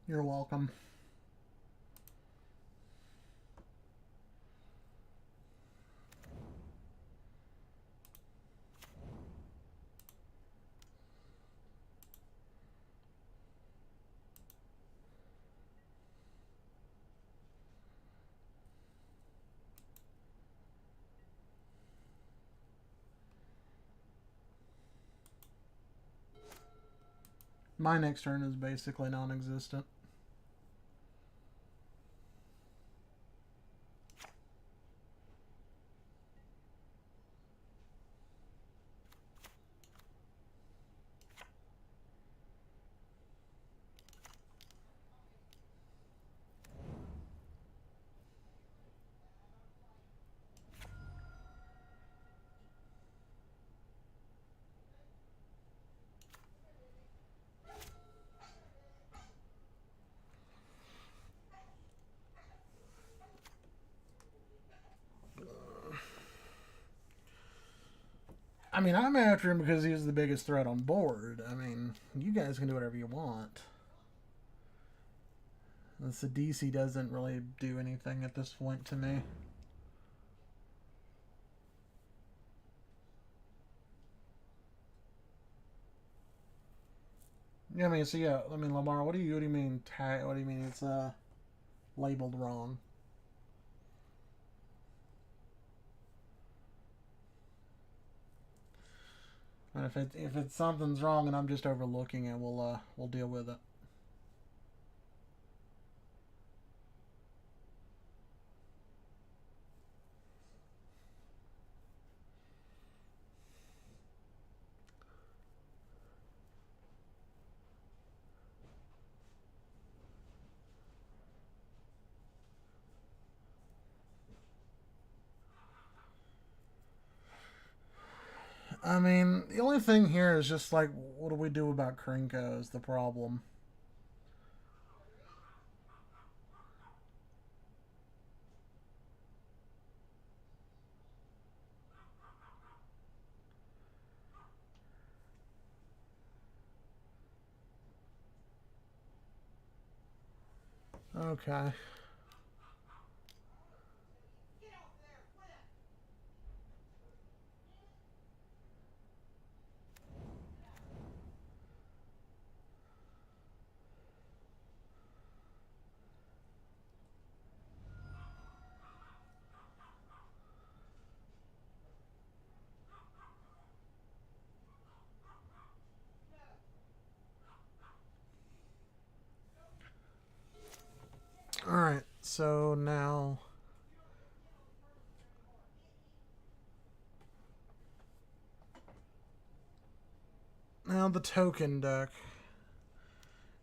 [SPEAKER 1] You're welcome. My next turn is basically non-existent. I mean, I'm after him because he's the biggest threat on board. I mean, you guys can do whatever you want. The DC doesn't really do anything at this point to me. Yeah, I mean, so yeah, I mean, Lamar, what do you mean tag? What do you mean it's labeled wrong? And if it's something's wrong and I'm just overlooking it, we'll deal with it. I mean, the only thing here is just like, what do we do about Krenko is the problem. Okay. Alright, so now... Now the token deck.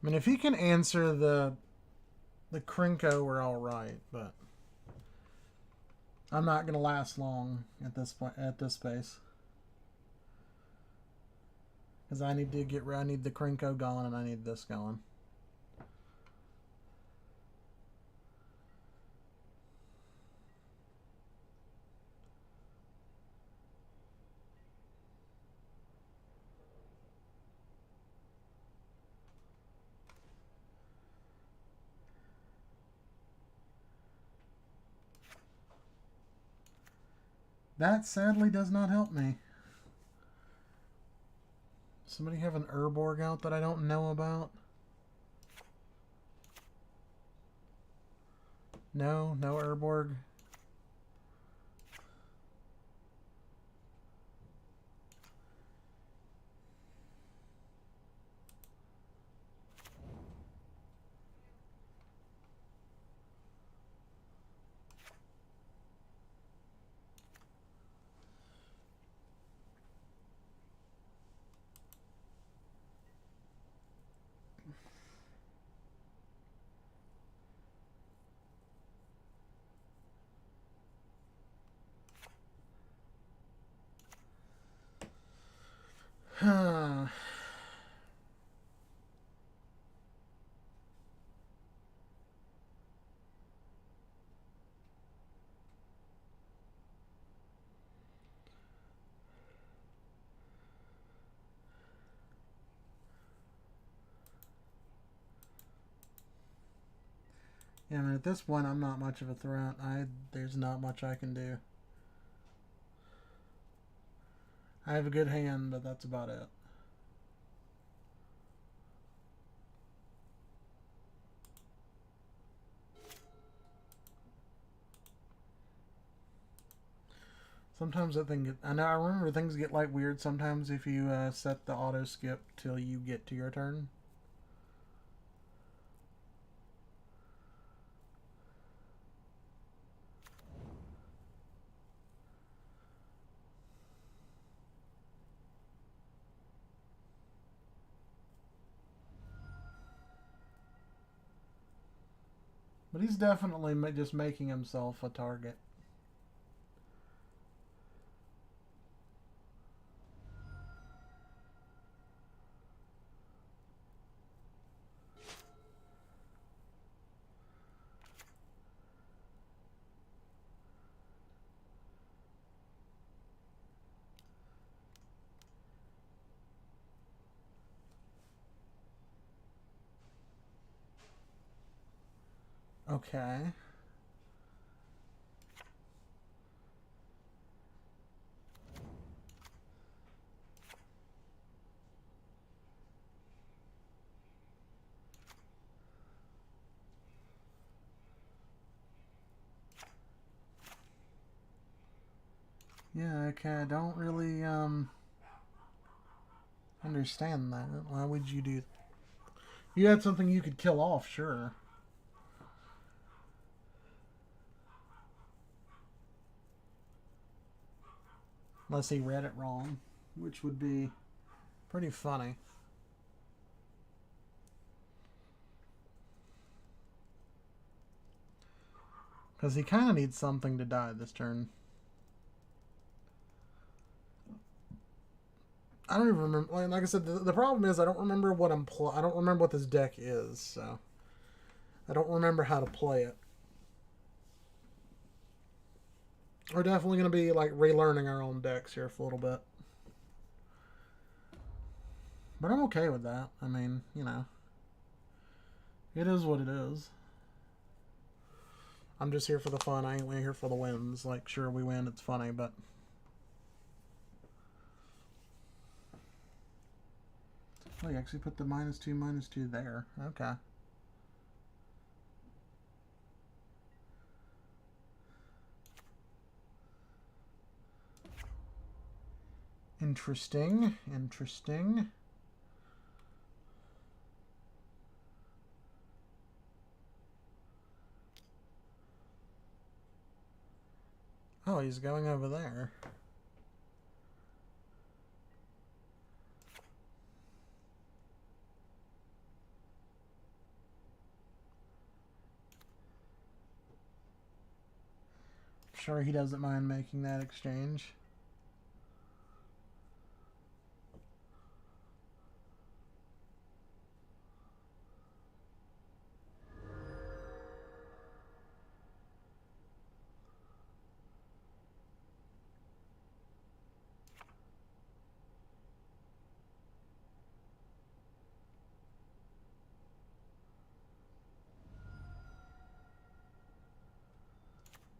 [SPEAKER 1] I mean, if he can answer the Krenko, we're all right, but I'm not gonna last long at this point at this pace because I need to I need the Krenko going and I need this going. That sadly does not help me. Somebody have an Urborg out that I don't know about? No, no Urborg. Yeah, I mean, at this point, I'm not much of a threat. There's not much I can do. I have a good hand, but that's about it. Sometimes that thing I know. I remember things get like weird sometimes if you set the auto skip till you get to your turn. But he's definitely just making himself a target. Okay. Yeah, okay, I don't really understand that. Why would you do? You had something you could kill off, sure. Unless he read it wrong, which would be pretty funny. Because he kind of needs something to die this turn. I don't even remember. Like I said, the problem is I don't remember what I don't remember what this deck is, so I don't remember how to play it. We're definitely going to be like relearning our own decks here for a little bit. But I'm okay with that. I mean, you know, it is what it is. I'm just here for the fun. I ain't here for the wins. Like, sure, we win. It's funny, but... Oh, you actually put the -2/-2 there. Okay. Interesting. Interesting. Oh, he's going over there. Sure, he doesn't mind making that exchange.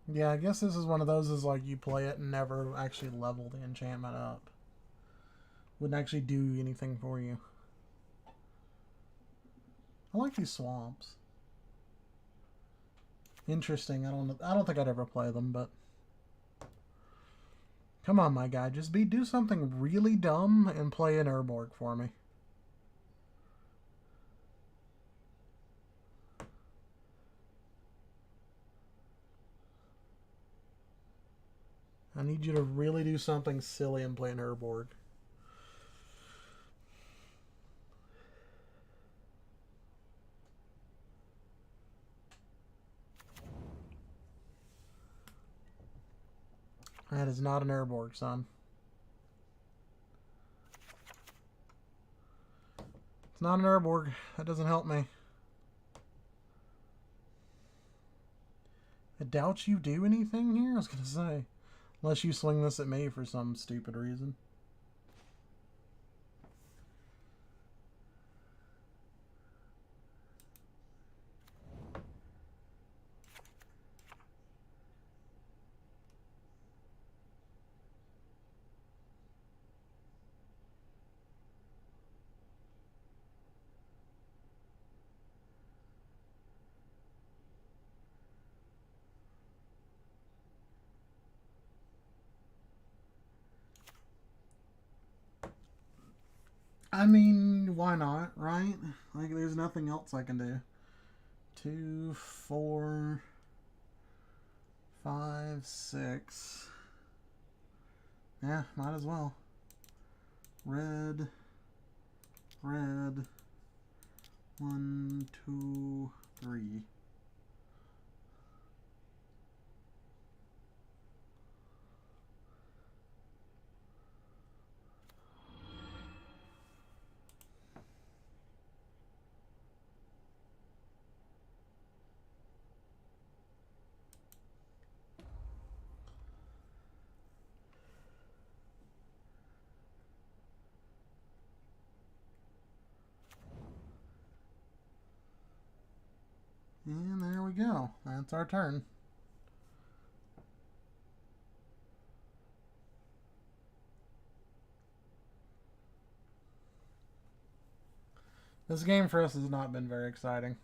[SPEAKER 1] Yeah, I guess this is one of those is like you play it and never actually level the enchantment up. Wouldn't actually do anything for you. I like these swamps. Interesting. I don't think I'd ever play them, but come on, my guy, just do something really dumb and play an Urborg for me. I need you to really do something silly and play an Urborg. That is not an Urborg, son. It's not an Urborg. That doesn't help me. I doubt you do anything here, I was going to say. Unless you swing this at me for some stupid reason. I mean, why not, right? Like, there's nothing else I can do. 2, 4, 5, 6. Yeah, might as well. Red, red. 1, 2, 3. And there we go. That's our turn. This game for us has not been very exciting.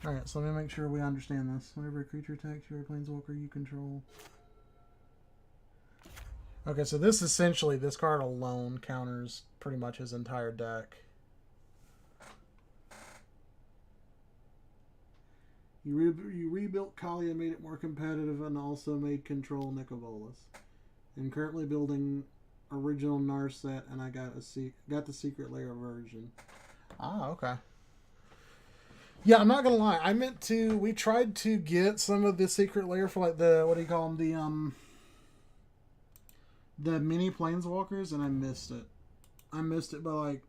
[SPEAKER 1] Alright, so let me make sure we understand this. Whenever a creature attacks you or planeswalker you control. Okay, so this essentially, this card alone counters pretty much his entire deck. You rebuilt Kali and made it more competitive and also made control Nicol Bolas. I'm currently building original Narset and I got the Secret Lair version. Ah, okay. Yeah, I'm not gonna lie. We tried to get some of the Secret Lair for like the, what do you call them, the mini planeswalkers, and I missed it. I missed it by like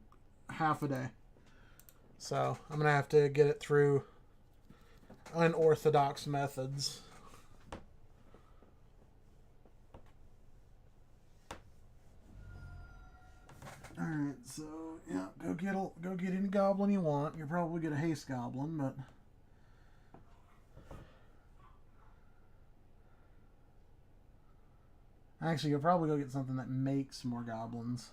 [SPEAKER 1] half a day. So I'm gonna have to get it through unorthodox methods. Alright, so yeah, go get any goblin you want. You'll probably get a haste goblin, but actually you'll probably go get something that makes more goblins.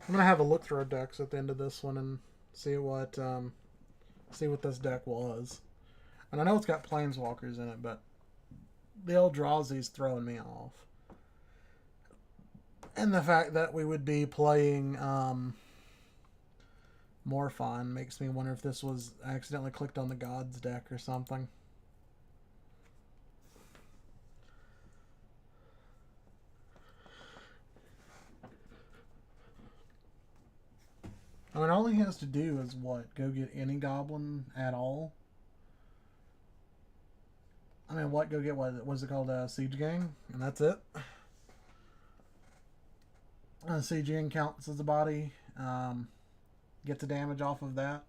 [SPEAKER 1] I'm gonna have a look through our decks at the end of this one and see what this deck was. And I know it's got planeswalkers in it, but the Eldrazi's throwing me off. And the fact that we would be playing Morphon makes me wonder if this was accidentally clicked on the Gods deck or something. I mean, all he has to do is what? Go get any goblin at all? I mean, what? Go get what was it called? Siege Gang? And that's it? Siege Gang counts as a body. Get the damage off of that.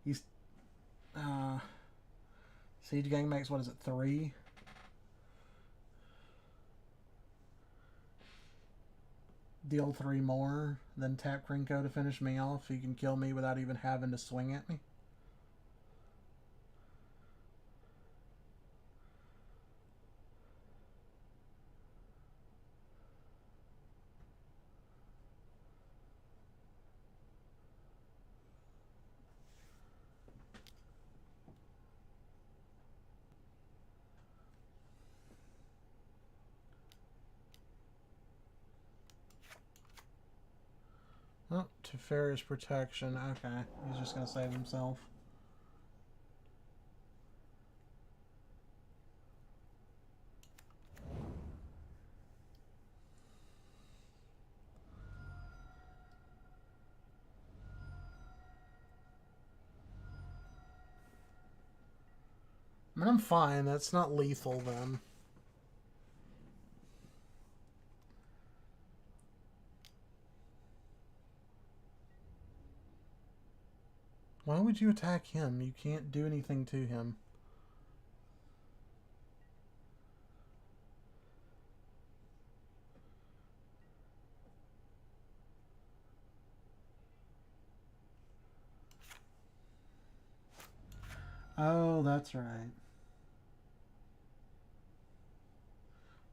[SPEAKER 1] He's Siege Gang makes, what is it, 3? Deal 3 more, then tap Krenko to finish me off. He can kill me without even having to swing at me. Oh, Teferi's Protection. Okay, he's just going to save himself. I mean, I'm fine. That's not lethal then. Why would you attack him? You can't do anything to him. Oh, that's right.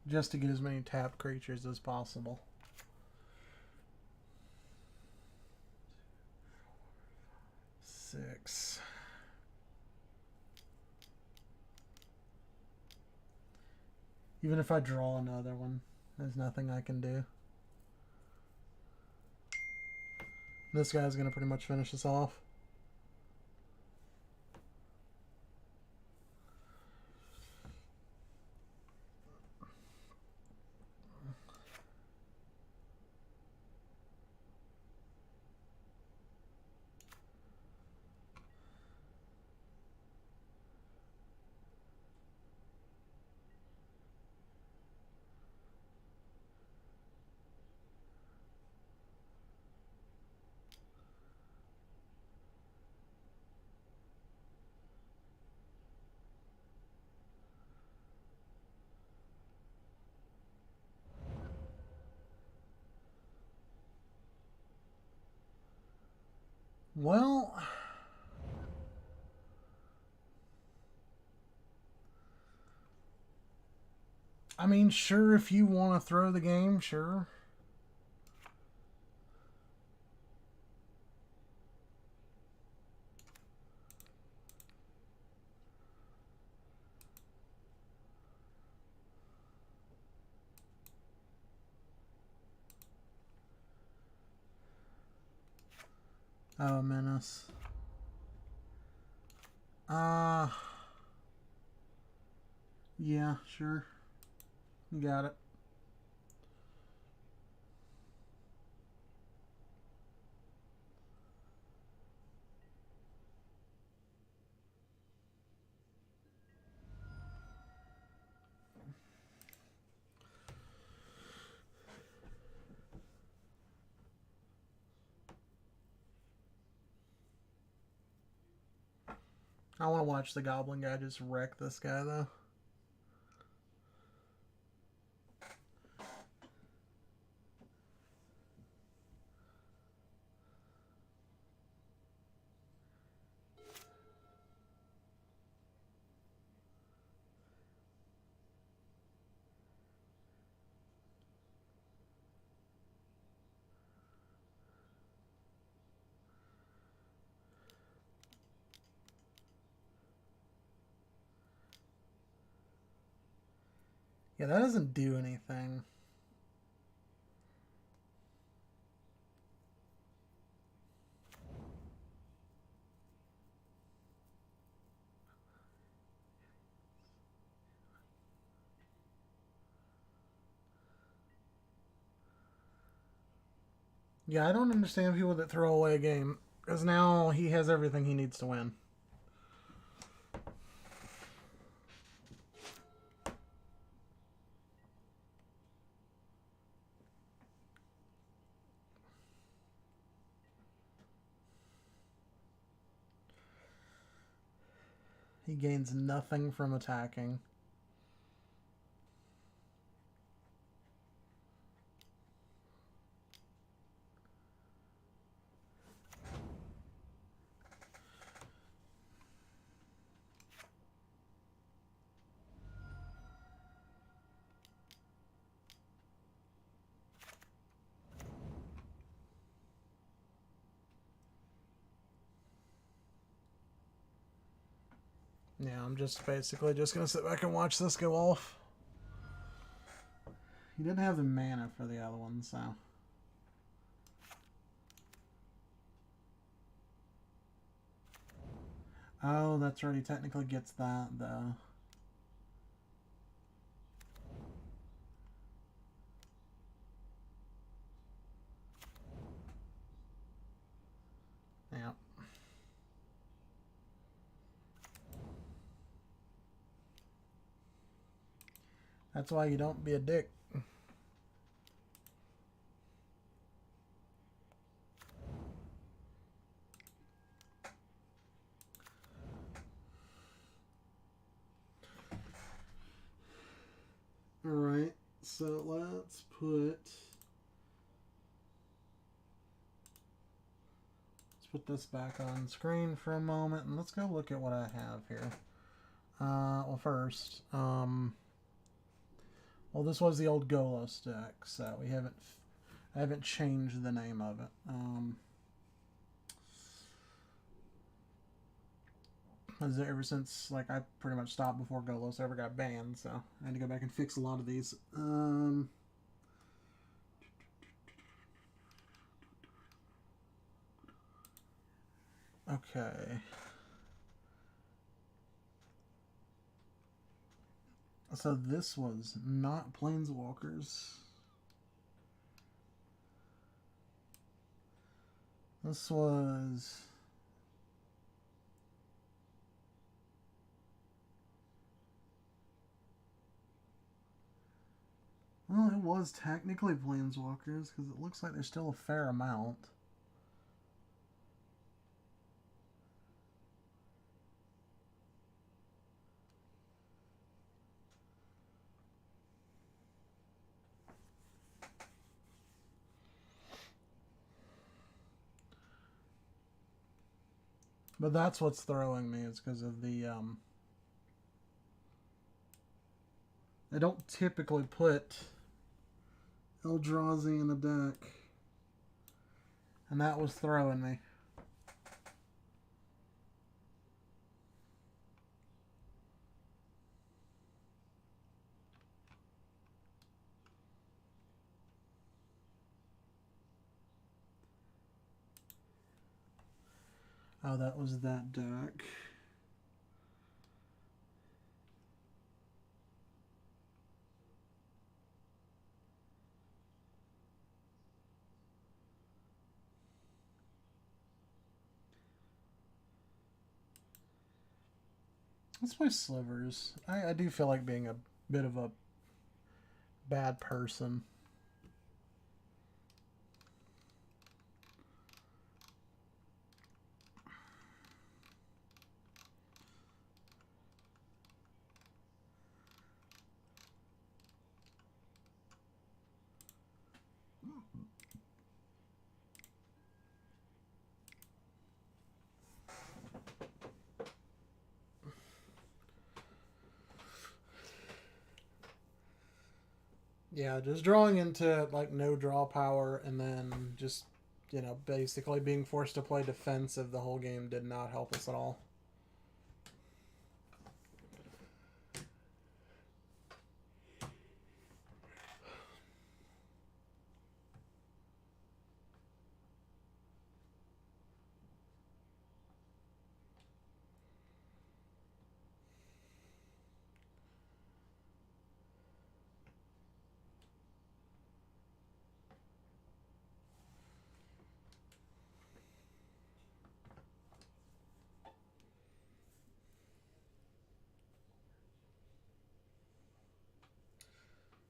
[SPEAKER 1] Just to get as many tapped creatures as possible. Six. Even if I draw another one, there's nothing I can do. This guy's going to pretty much finish us off. Well, I mean, sure, if you want to throw the game, sure. Oh, Menace. Yeah, sure. You got it. I want to watch the Goblin guy just wreck this guy, though. Yeah, that doesn't do anything. Yeah, I don't understand people that throw away a game, because now he has everything he needs to win. He gains nothing from attacking. Yeah, I'm just basically just going to sit back and watch this go off. He didn't have the mana for the other one, so... Oh, that's right. He technically gets that, though. Yeah. That's why you don't be a dick. Alright, so let's put this back on screen for a moment and let's go look at what I have here. Well, first, well, this was the old Golos deck, so I haven't changed the name of it. Ever since, like, I pretty much stopped before Golos ever got banned, so I had to go back and fix a lot of these. Okay. So this was not Planeswalkers. This was... Well, it was technically Planeswalkers, because it looks like there's still a fair amount. But that's what's throwing me, is because of the, I don't typically put Eldrazi in a deck. And that was throwing me. Oh, that was that deck. Let's play Slivers. I do feel like being a bit of a bad person. Yeah, just drawing into, like, no draw power and then just, you know, basically being forced to play defensive the whole game did not help us at all.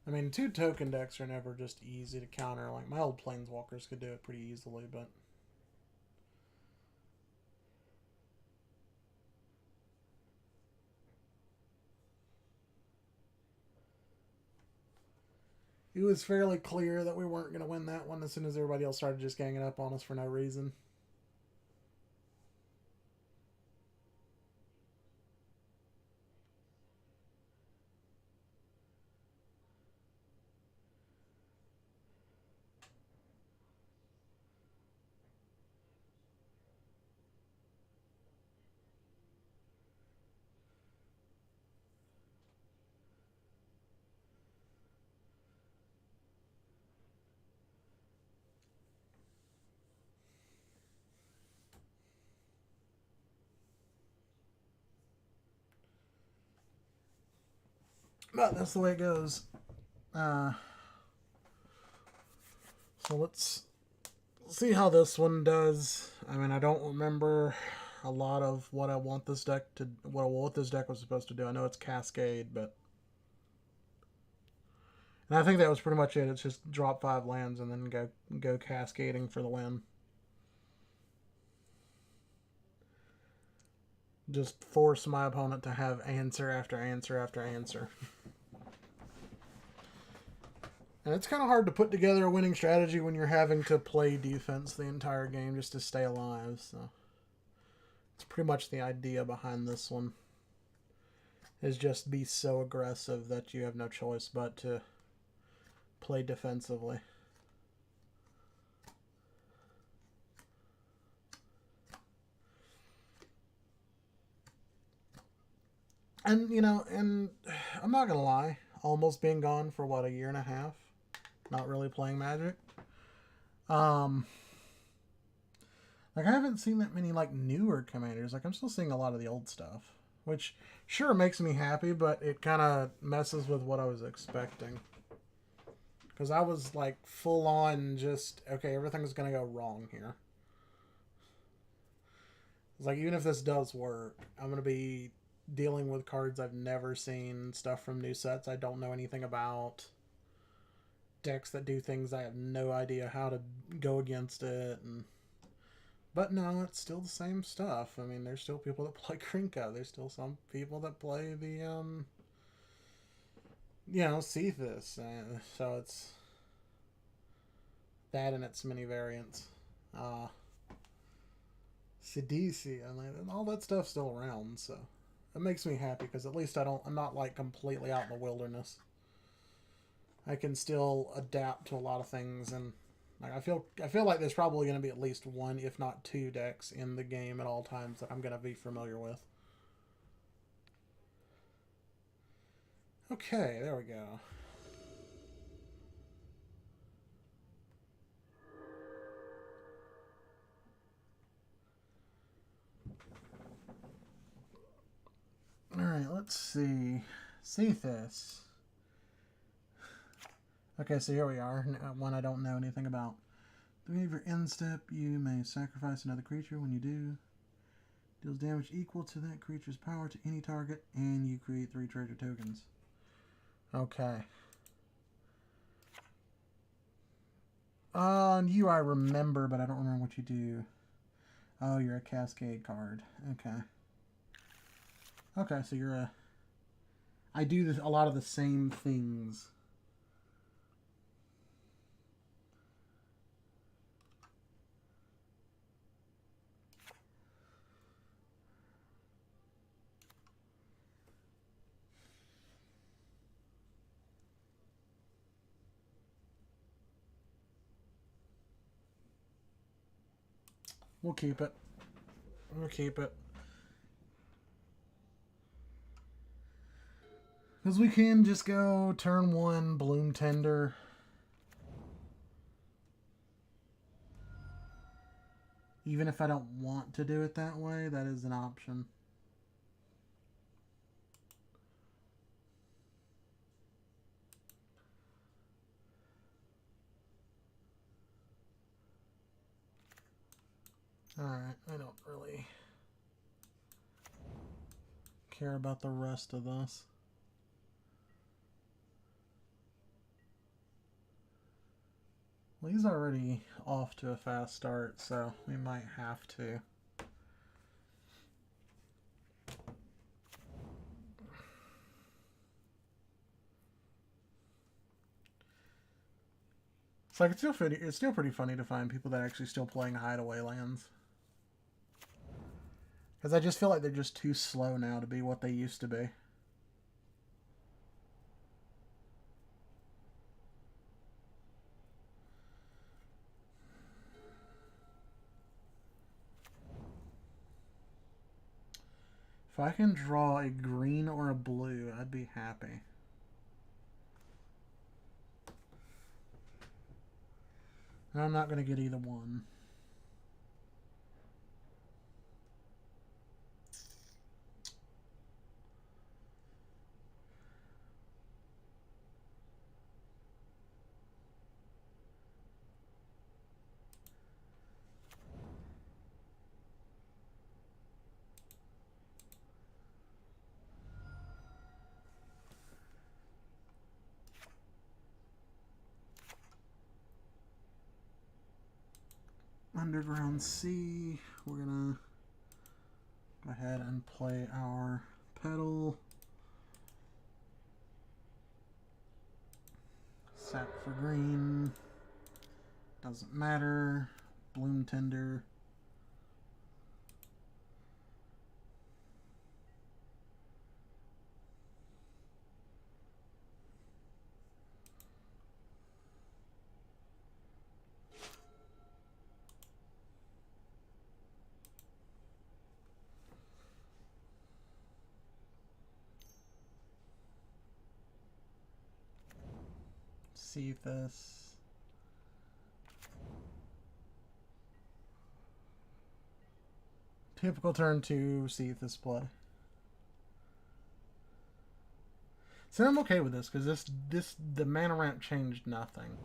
[SPEAKER 1] I mean, 2 token decks are never just easy to counter. Like, my old Planeswalkers could do it pretty easily, but... It was fairly clear that we weren't going to win that one as soon as everybody else started just ganging up on us for no reason. But that's the way it goes. So let's see how this one does. I mean, I don't remember a lot of what I want this deck to... what this deck was supposed to do. I know it's Cascade, but... And I think that was pretty much it. It's just drop 5 lands and then go cascading for the win. Just force my opponent to have answer after answer after answer. And it's kind of hard to put together a winning strategy when you're having to play defense the entire game just to stay alive. So it's pretty much the idea behind this one. Is just be so aggressive that you have no choice but to play defensively. And, you know, and I'm not going to lie, almost being gone for, what, a year and a half? Not really playing Magic. Like, I haven't seen that many, like, newer commanders. Like, I'm still seeing a lot of the old stuff. Which, sure, makes me happy, but it kind of messes with what I was expecting. Because I was, like, full on just, okay, everything's going to go wrong here. It's like, even if this does work, I'm going to be dealing with cards I've never seen, stuff from new sets I don't know anything about, decks that do things I have no idea how to go against it, and but no, it's still the same stuff. I mean, there's still people that play Krinka. There's still some people that play the Cephas. So it's that and its many variants. Sidisi and all that stuff's still around, so it makes me happy because at least I'm not like completely out in the wilderness. I can still adapt to a lot of things, and like I feel like there's probably going to be at least one, if not two, decks in the game at all times that I'm going to be familiar with. Okay, there we go. Alright, let's see. Cephas. Okay, so here we are. One I don't know anything about. At the beginning of your end step, you may sacrifice another creature. When you do, deals damage equal to that creature's power to any target, and you create 3 treasure tokens. Okay. You I remember, but I don't remember what you do. Oh, you're a Cascade card. Okay. Okay, so you're a... I do a lot of the same things. We'll keep it. We'll keep it. Because we can just go turn 1, Bloom Tender. Even if I don't want to do it that way, that is an option. Alright, I don't really care about the rest of this. Well, he's already off to a fast start, so we might have to. It's like it's still pretty funny to find people that are actually still playing Hideaway Lands. Because I just feel like they're just too slow now to be what they used to be. If I can draw a green or a blue, I'd be happy. I'm not going to get either one. Underground Sea. We're gonna go ahead and play our Petal. Sap for green. Doesn't matter. Bloom Tender. Cephas. Typical turn 2 Cephas play. So I'm okay with this because the mana ramp changed nothing.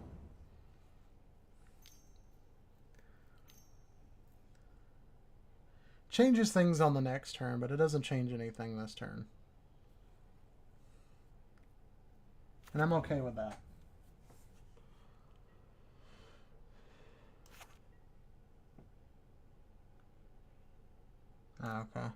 [SPEAKER 1] Changes things on the next turn, but it doesn't change anything this turn. And I'm okay with that. Okay.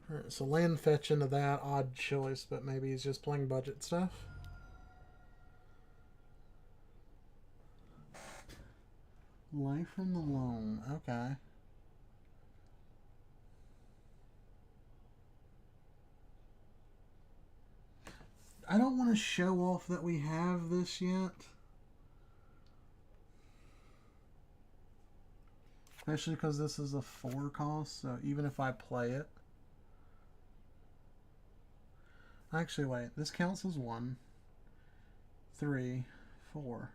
[SPEAKER 1] Alright, so land fetch into that. Odd choice, but maybe he's just playing budget stuff. Life from the Loam. Okay. I don't want to show off that we have this yet. Especially because this is a 4 cost, so even if I play it... Actually, wait. This counts as 1, 3, 4.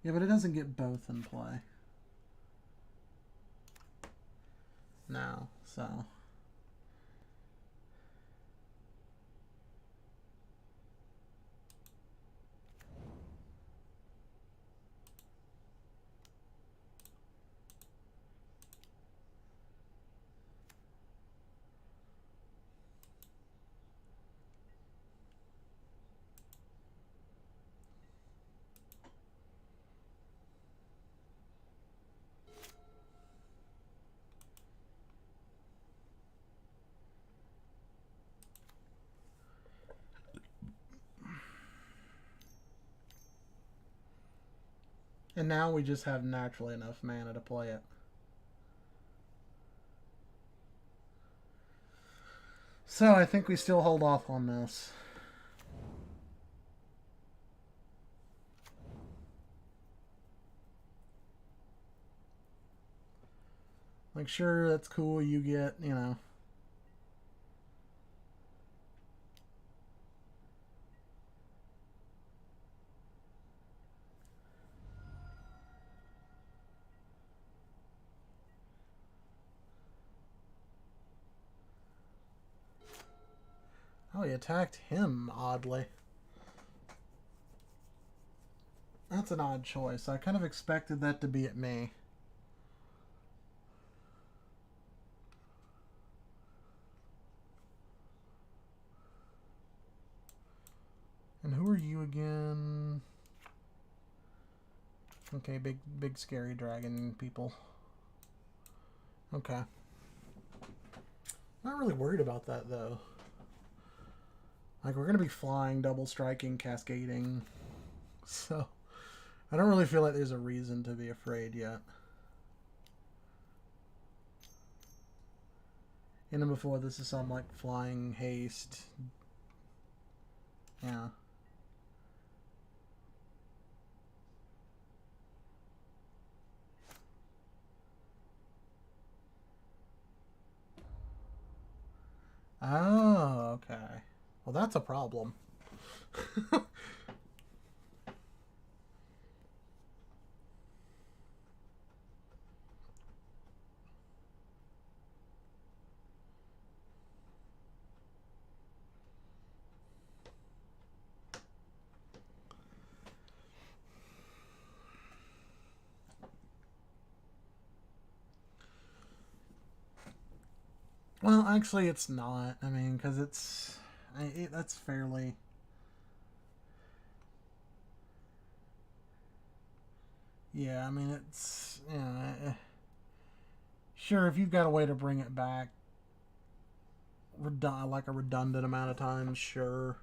[SPEAKER 1] Yeah, but it doesn't get both in play. No, so... And now we just have naturally enough mana to play it. So I think we still hold off on this. Like, sure, that's cool. You get, you know... Oh, he attacked him, oddly. That's an odd choice. I kind of expected that to be at me. And who are you again? Okay, big scary dragon people. Okay. Not really worried about that, though. Like, we're going to be flying, double striking, cascading. So, I don't really feel like there's a reason to be afraid yet. And then before, this is some, like, flying haste. Yeah. Oh, okay. Well, that's a problem. Well, actually, it's not. I mean, because that's fairly. Yeah, I mean, it's sure if you've got a way to bring it back, like a redundant amount of times, sure,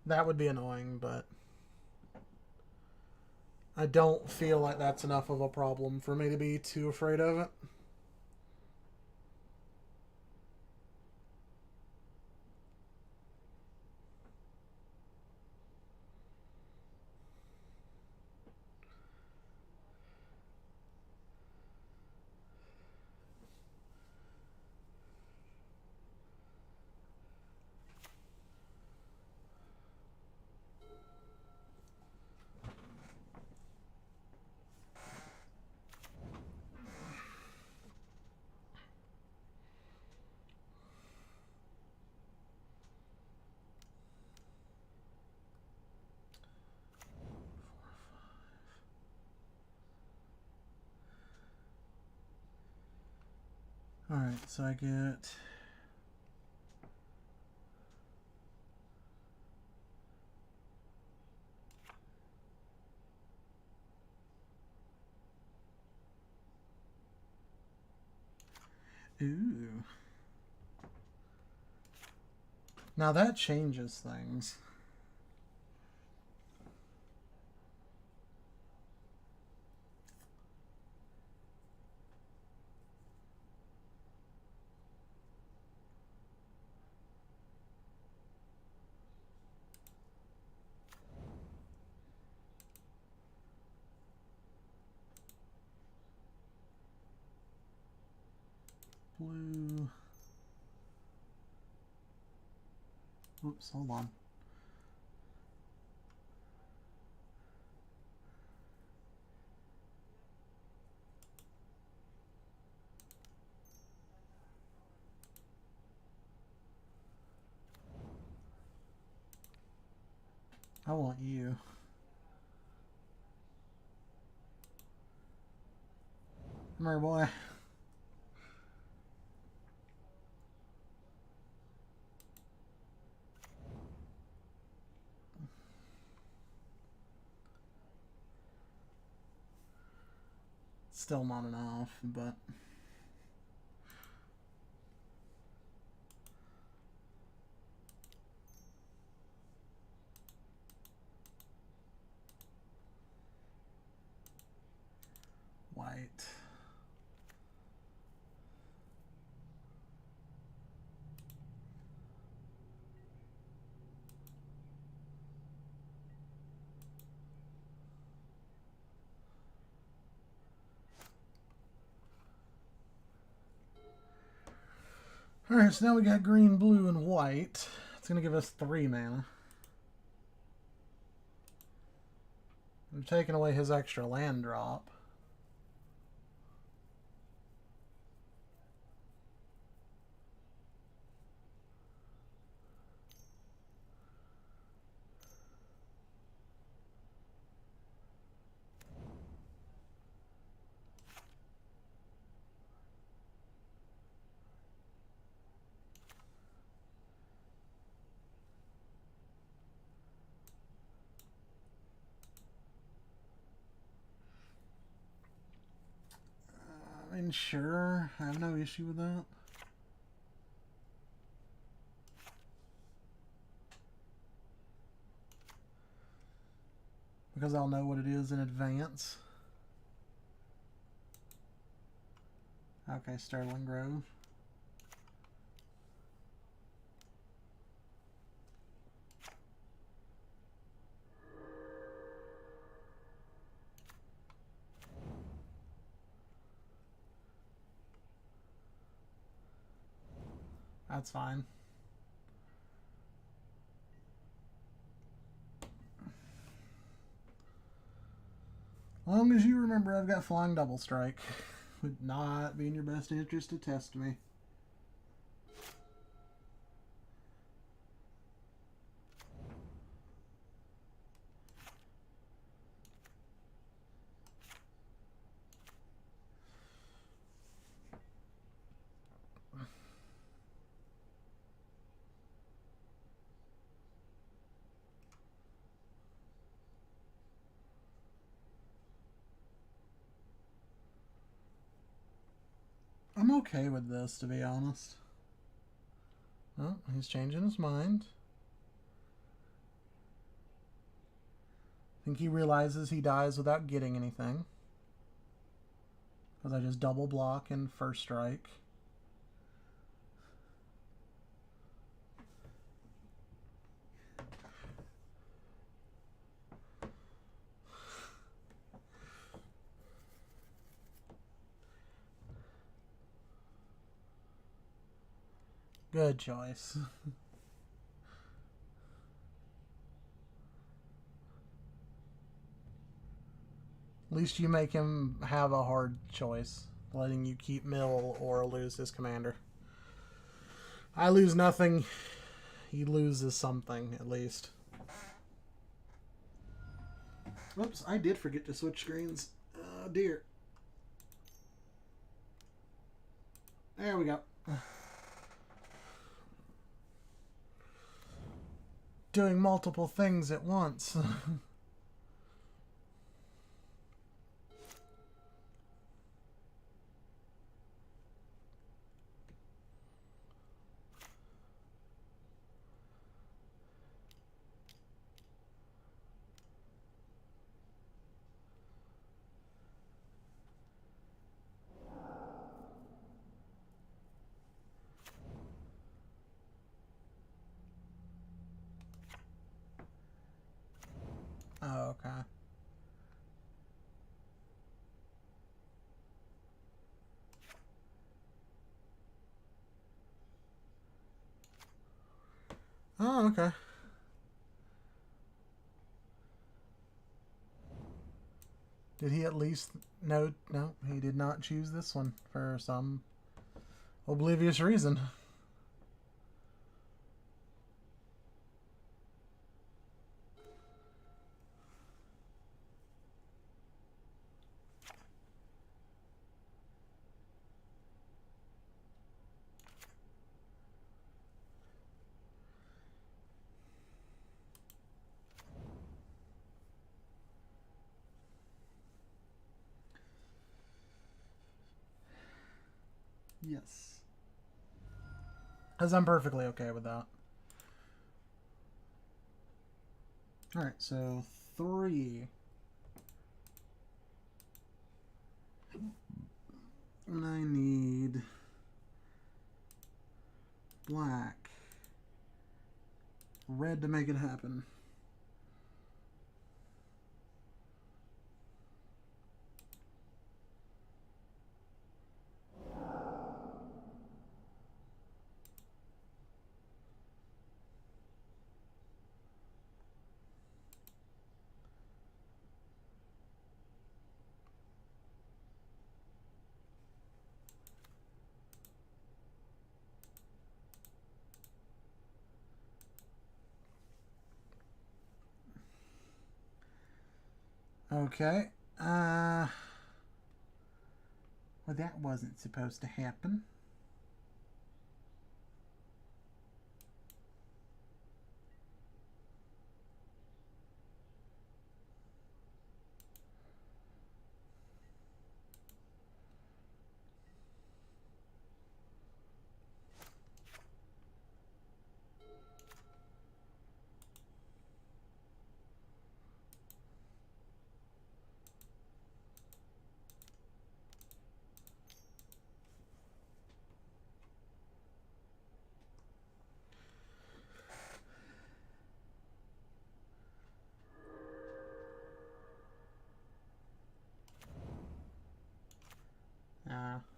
[SPEAKER 1] that would be annoying, but I don't feel like that's enough of a problem for me to be too afraid of it. Alright, so I get. Ooh. Now that changes things. Blue. Oops, hold on. I want you. Come here, boy. Still not enough, but. White. Alright, so now we got green, blue, and white. It's going to give us 3 mana. I'm taking away his extra land drop. I mean, sure, I have no issue with that. Because I'll know what it is in advance. Okay, Sterling Grove. That's fine. As long as you remember I've got Flying Double Strike. Would not be in your best interest to test me. I'm okay with this, to be honest. Oh, he's changing his mind. I think he realizes he dies without getting anything. Because I just double block in first strike. Good choice. At least you make him have a hard choice, letting you keep Mill or lose his commander. I lose nothing. He loses something, at least. Oops, I did forget to switch screens. Oh, dear. There we go. Doing multiple things at once. Oh, okay. Oh, okay. Did he at least... No, he did not choose this one for some oblivious reason. Yes. Because I'm perfectly okay with that. Alright, so 3. And I need black. Red to make it happen. Okay. Well, that wasn't supposed to happen.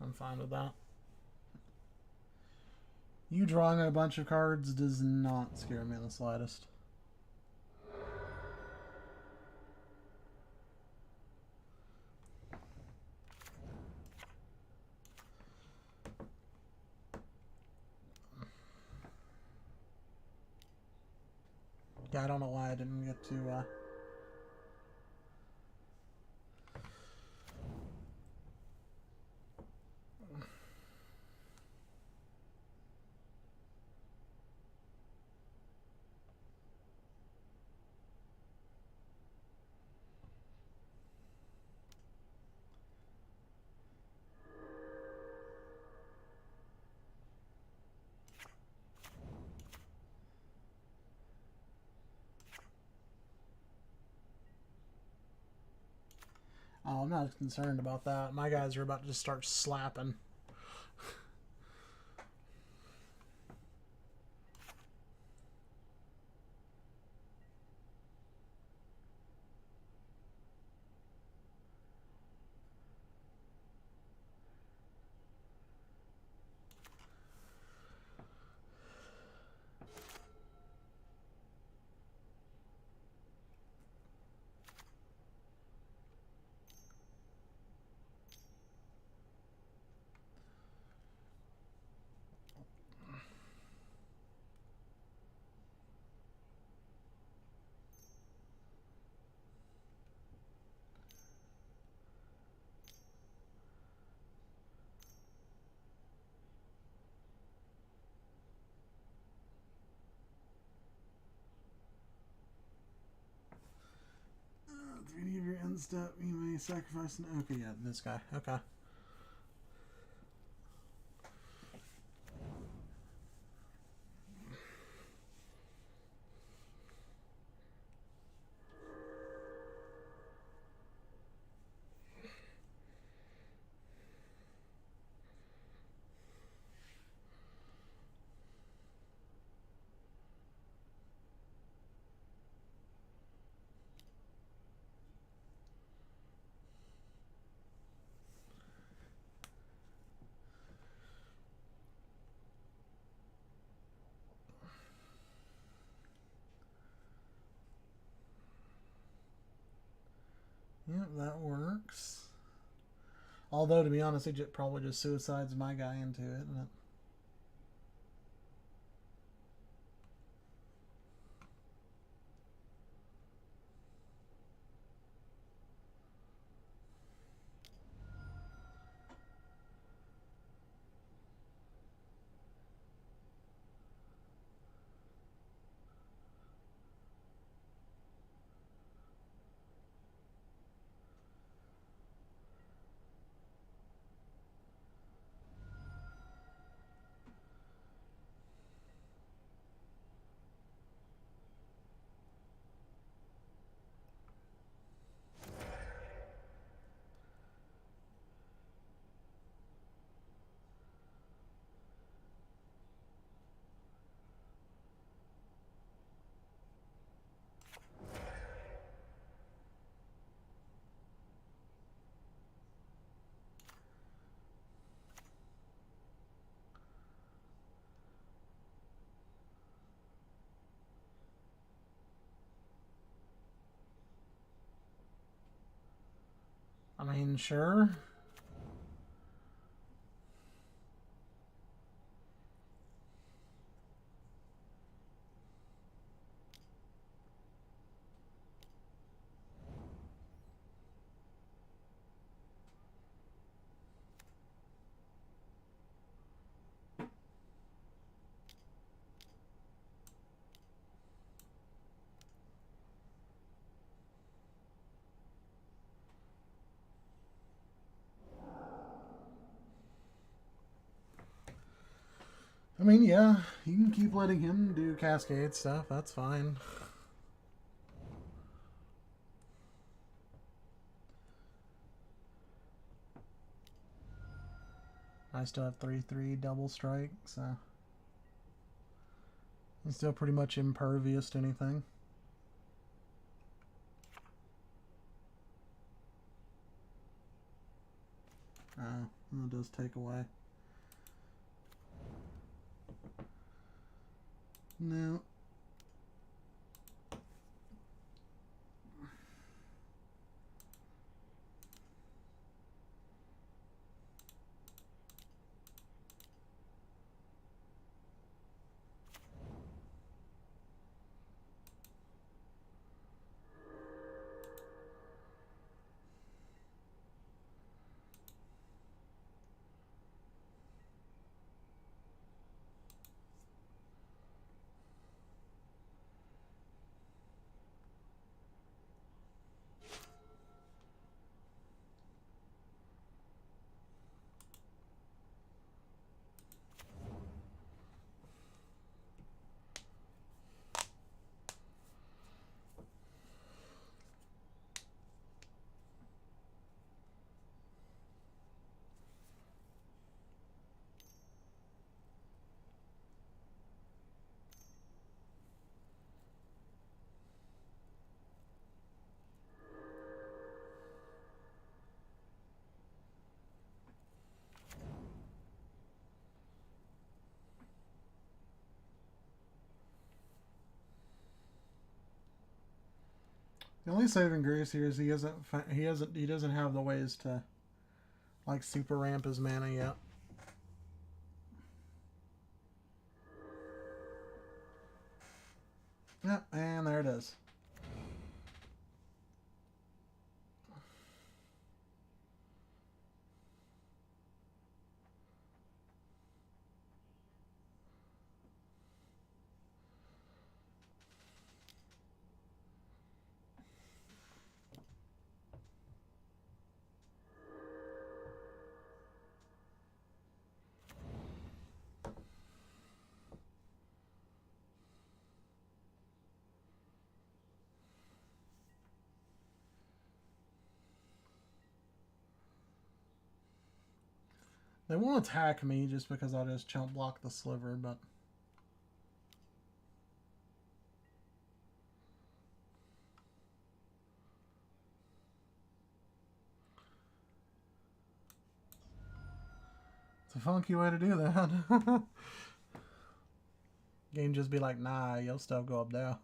[SPEAKER 1] I'm fine with that. You drawing a bunch of cards does not scare me in the slightest. Yeah, I don't know why I didn't get to, Oh, I'm not concerned about that. My guys are about to just start slapping. If any of your end step, you may sacrifice an. Okay, yeah, this guy. Okay. Yep, that works. Although, to be honest, it probably just suicides my guy into it. But... I mean, sure. I mean, yeah, you can keep letting him do cascade stuff. That's fine. I still have 3/3 double strike, so he's still pretty much impervious to anything. Oh, it does take away. No. The only saving grace here is he doesn't have the ways to like super ramp his mana yet. Yep, and there it is. They won't attack me just because I'll just chump block the sliver, but... It's a funky way to do that. Game just be like, nah, you'll still go up there.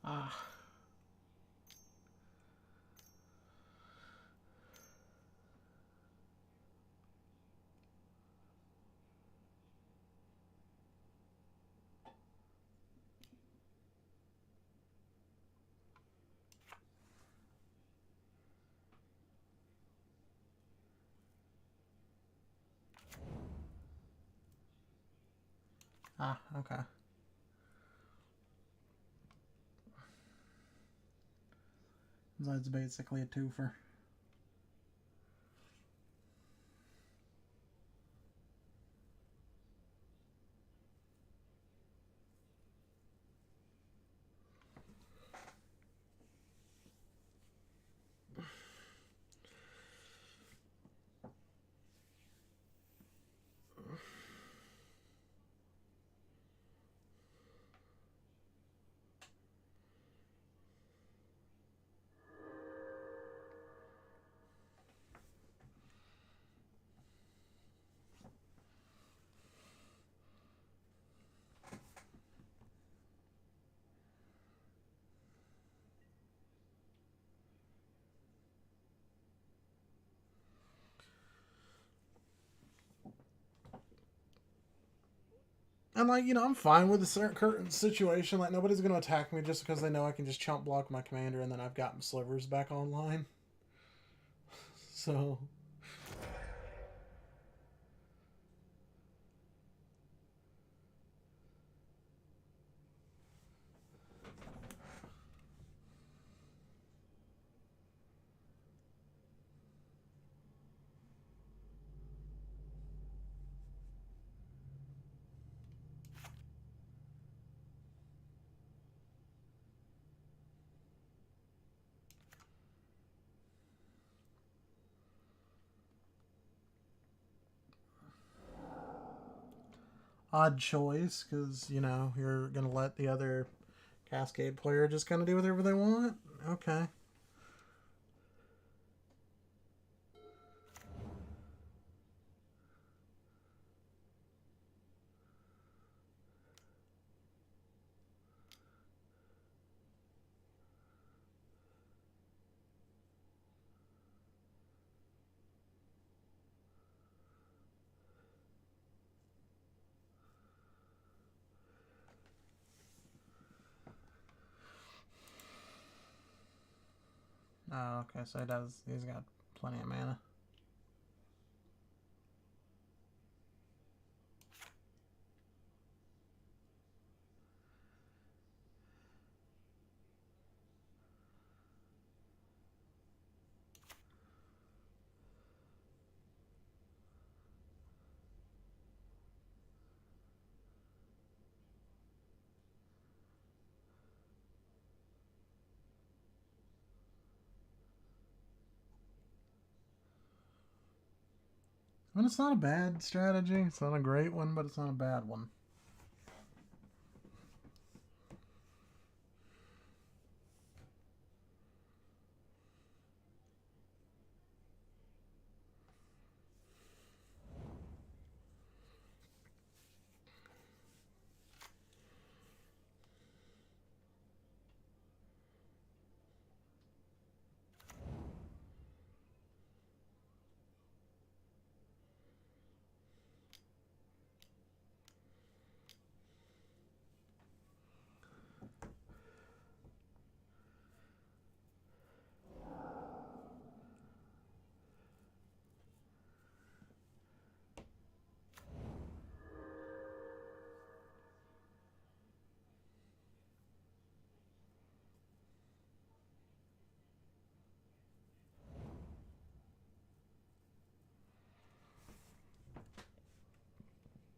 [SPEAKER 1] Ah. Ah, okay. That's basically a twofer. And, like, you know, I'm fine with the certain situation. Like, nobody's going to attack me just because they know I can just chump block my commander and then I've gotten slivers back online. So... odd choice, because, you know, you're going to let the other Cascade player just kind of do whatever they want? Okay. Oh, okay, so he's got plenty of mana. I mean, it's not a bad strategy. It's not a great one, but it's not a bad one.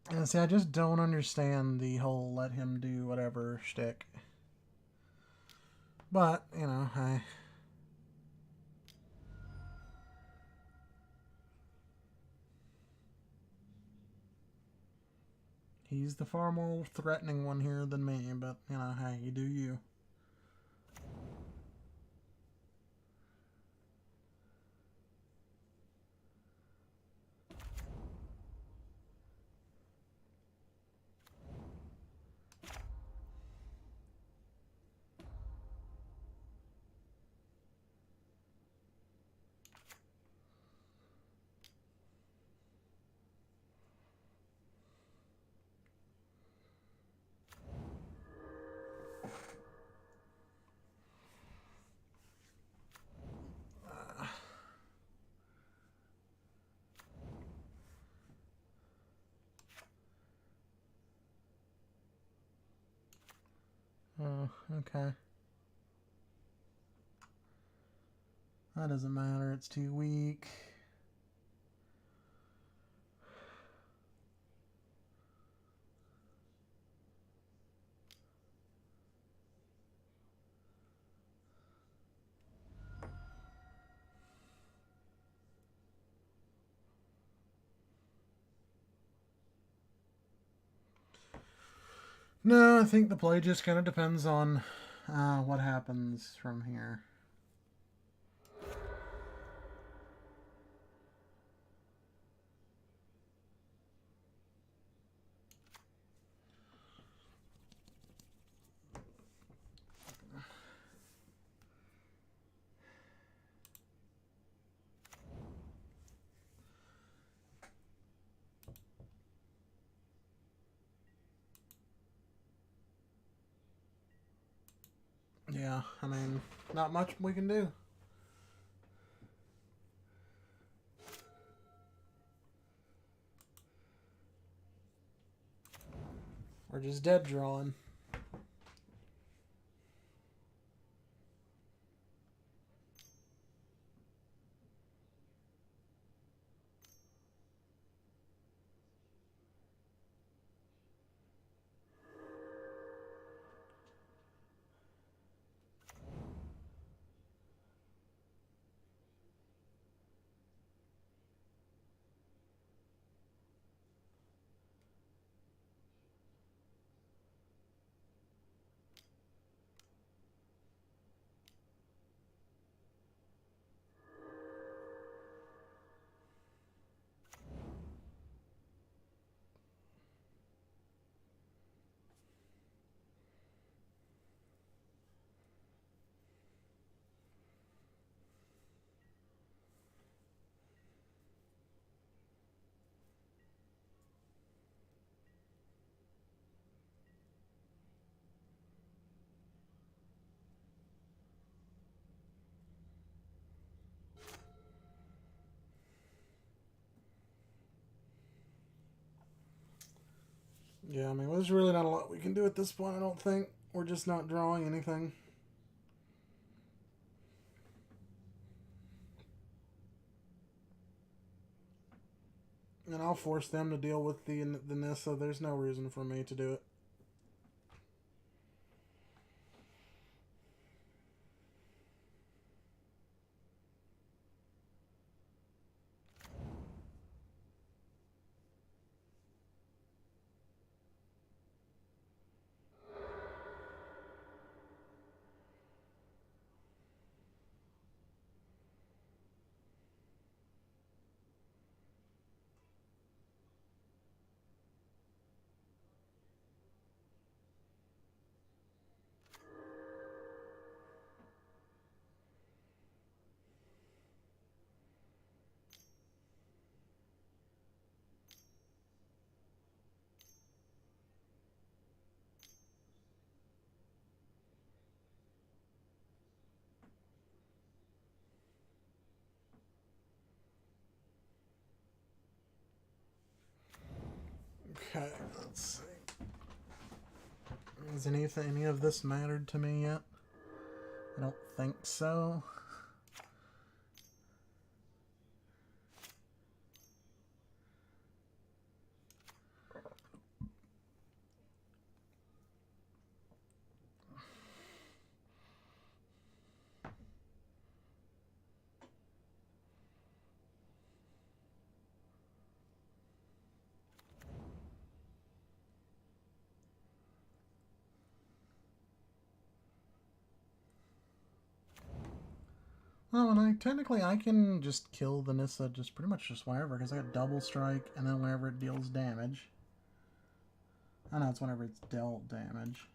[SPEAKER 1] And see, I just don't understand the whole let him do whatever shtick. But, you know, he's the far more threatening one here than me, but, you know, hey, you do you. Oh, okay. That doesn't matter. It's too weak. No, I think the play just kind of depends on what happens from here. Yeah, I mean, not much we can do. We're just dead drawing. Yeah, I mean, there's really not a lot we can do at this point, I don't think. We're just not drawing anything. And I'll force them to deal with the Nissa. There's no reason for me to do it. Okay, let's see. Has any of this mattered to me yet? I don't think so. Oh, and I can just kill the Nissa just pretty much just wherever, because I got double strike, and then whenever it deals damage. I know it's whenever it's dealt damage.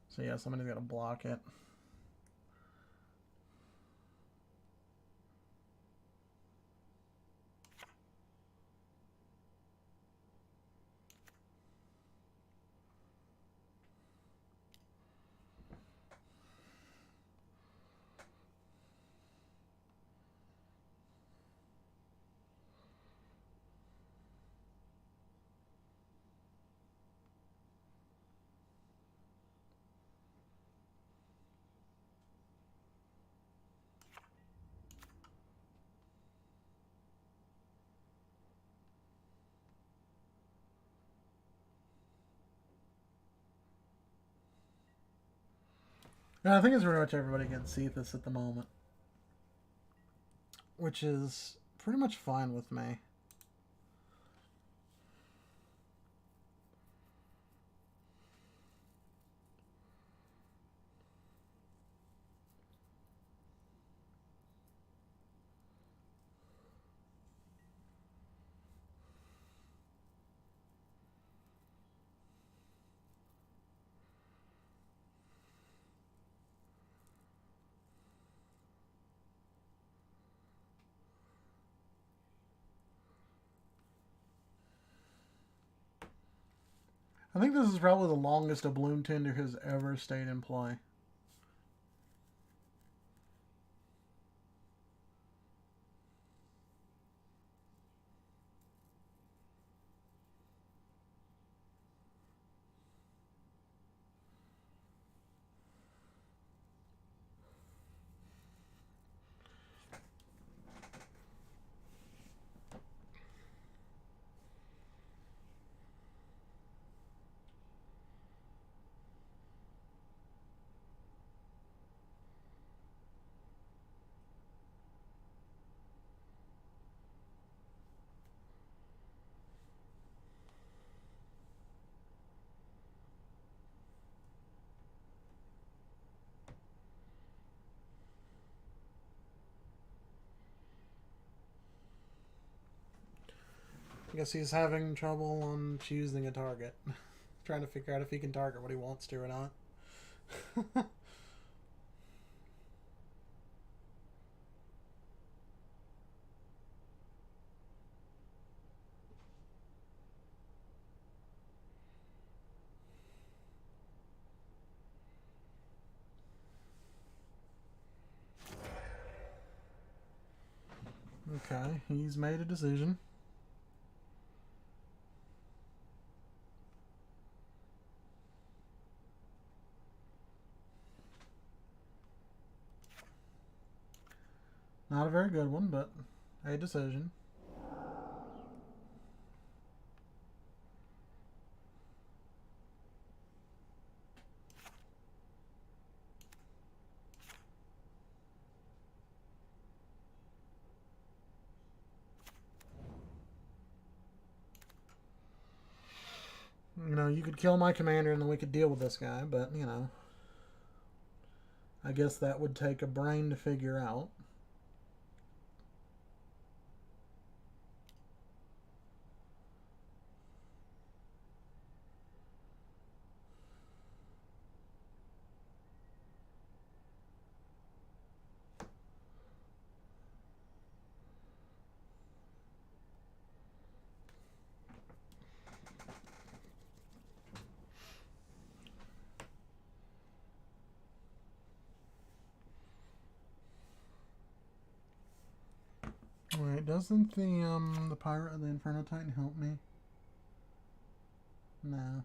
[SPEAKER 1] So yeah, somebody's got to block it. And I think it's pretty much everybody against Cephas at the moment, which is pretty much fine with me. I think this is probably the longest a Bloom Tender has ever stayed in play. I guess he's having trouble on choosing a target. Trying to figure out if he can target what he wants to or not. Okay, he's made a decision. Not a very good one, but a decision. You know, you could kill my commander and then we could deal with this guy, but, you know, I guess that would take a brain to figure out. Alright, doesn't the Pirate of the Inferno Titan help me? No.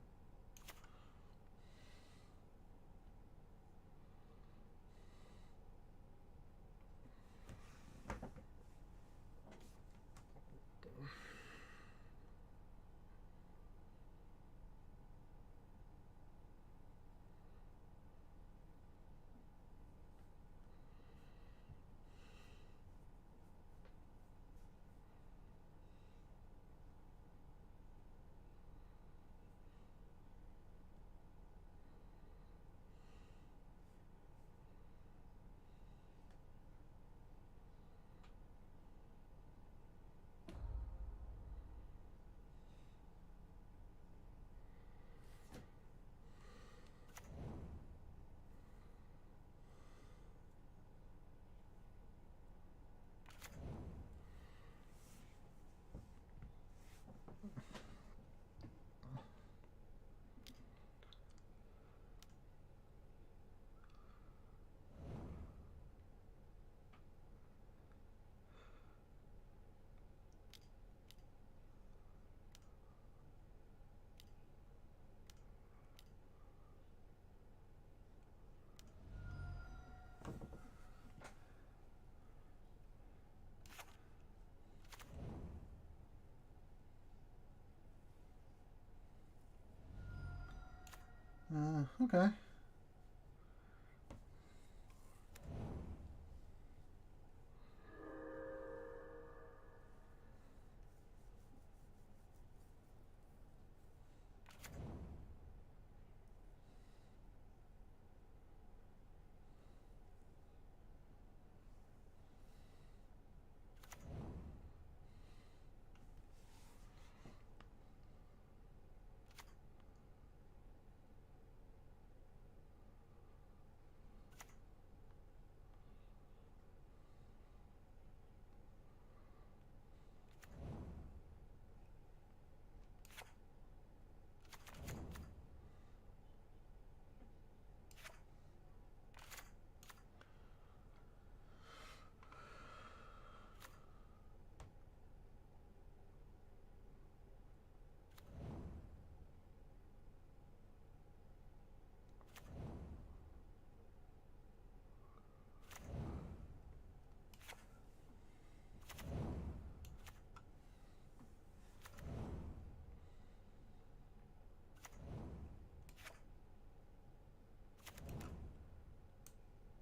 [SPEAKER 1] Okay.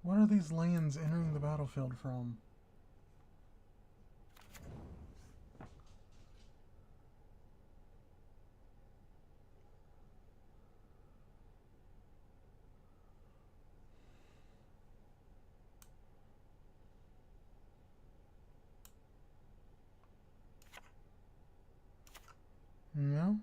[SPEAKER 1] What are these lands entering the battlefield from? No?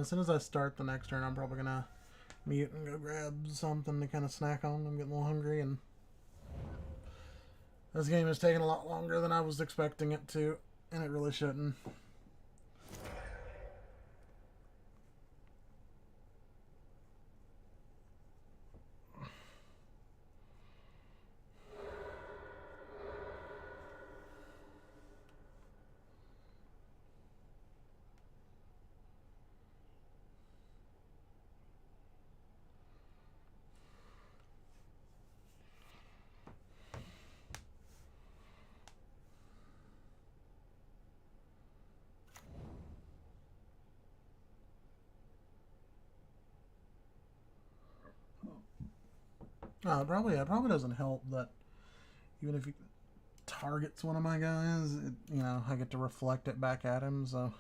[SPEAKER 1] As soon as I start the next turn, I'm probably gonna mute and go grab something to kind of snack on. I'm getting a little hungry, and this game is taking a lot longer than I was expecting it to, and it really shouldn't. It probably doesn't help that even if he targets one of my guys, I get to reflect it back at him. So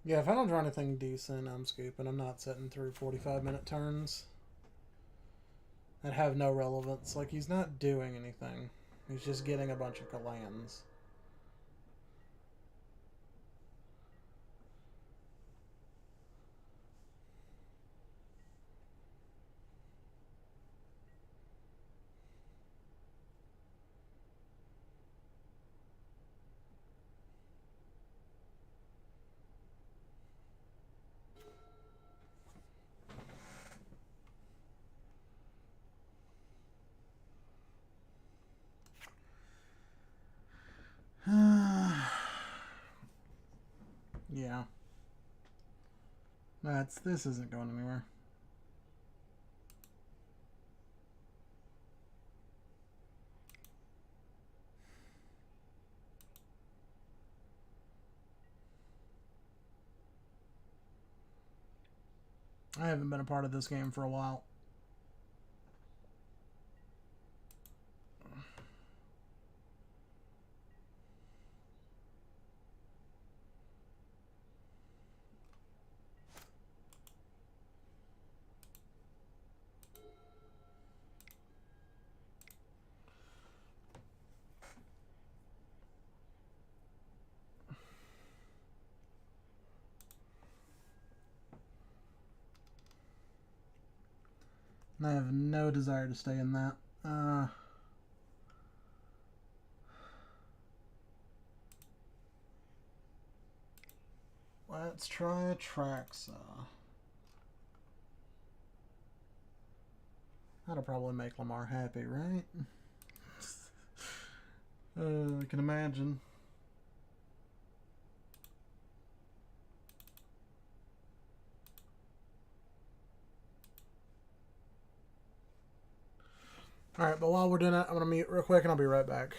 [SPEAKER 1] yeah, if I don't draw anything decent, I'm scooping. I'm not sitting through 45-minute turns that have no relevance. Like, he's not doing anything. He's just getting a bunch of lands. Yeah. This isn't going anywhere. I haven't been a part of this game for a while. And I have no desire to stay in that. Let's try Traxa. That'll probably make Lamar happy, right? I can imagine. Alright, but while we're doing that, I'm going to mute real quick and I'll be right back.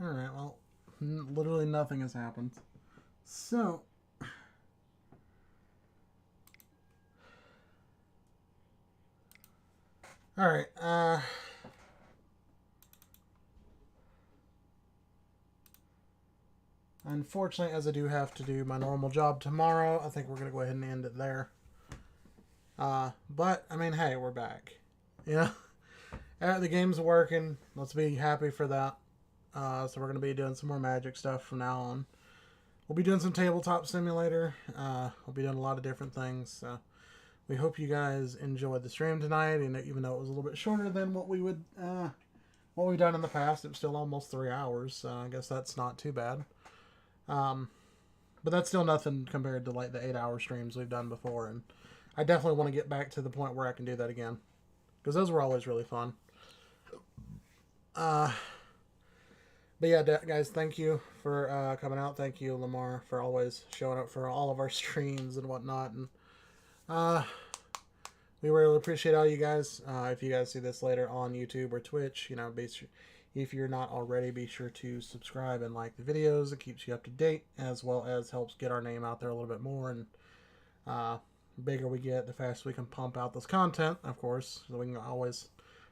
[SPEAKER 1] Alright, well, literally nothing has happened. So, alright, unfortunately, as I do have to do my normal job tomorrow, I think we're going to go ahead and end it there. But, I mean, hey, we're back. You know? The game's working. Let's be happy for that. So we're going to be doing some more Magic stuff from now on. We'll be doing some Tabletop Simulator. We'll be doing a lot of different things. So we hope you guys enjoyed the stream tonight. And even though it was a little bit shorter than what we've done in the past, it was still almost 3 hours. So I guess that's not too bad. But that's still nothing compared to like the 8-hour streams we've done before. And I definitely want to get back to the point where I can do that again, because those were always really fun. But yeah, guys, thank you for coming out. Thank you, Lamar, for always showing up for all of our streams and whatnot. And we really appreciate all you guys. If you guys see this later on YouTube or Twitch, you know, if you're not already, be sure to subscribe and like the videos. It keeps you up to date, as well as helps get our name out there a little bit more. And the bigger we get, the faster we can pump out this content, of course, so we can always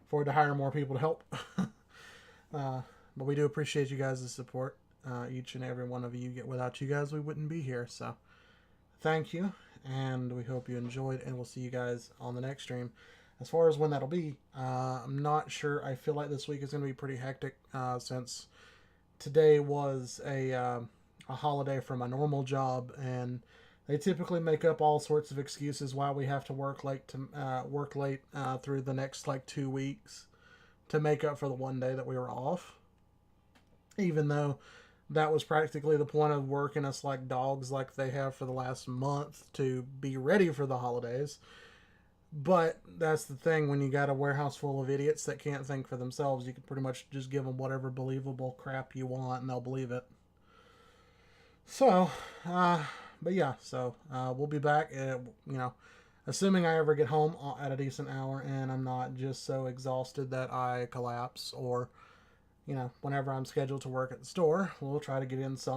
[SPEAKER 1] afford to hire more people to help. But we do appreciate you guys' support, each and every one of you. Without you guys, we wouldn't be here. So thank you, and we hope you enjoyed, and we'll see you guys on the next stream. As far as when that'll be, I'm not sure. I feel like this week is going to be pretty hectic, since today was a holiday for my normal job, and they typically make up all sorts of excuses why we have to work late through the next like 2 weeks to make up for the one day that we were off. Even though that was practically the point of working us like dogs like they have for the last month to be ready for the holidays. But that's the thing, when you got a warehouse full of idiots that can't think for themselves, you can pretty much just give them whatever believable crap you want and they'll believe it. So, but yeah, so we'll be back, assuming I ever get home at a decent hour and I'm not just so exhausted that I collapse, or whenever I'm scheduled to work at the store, we'll try to get in some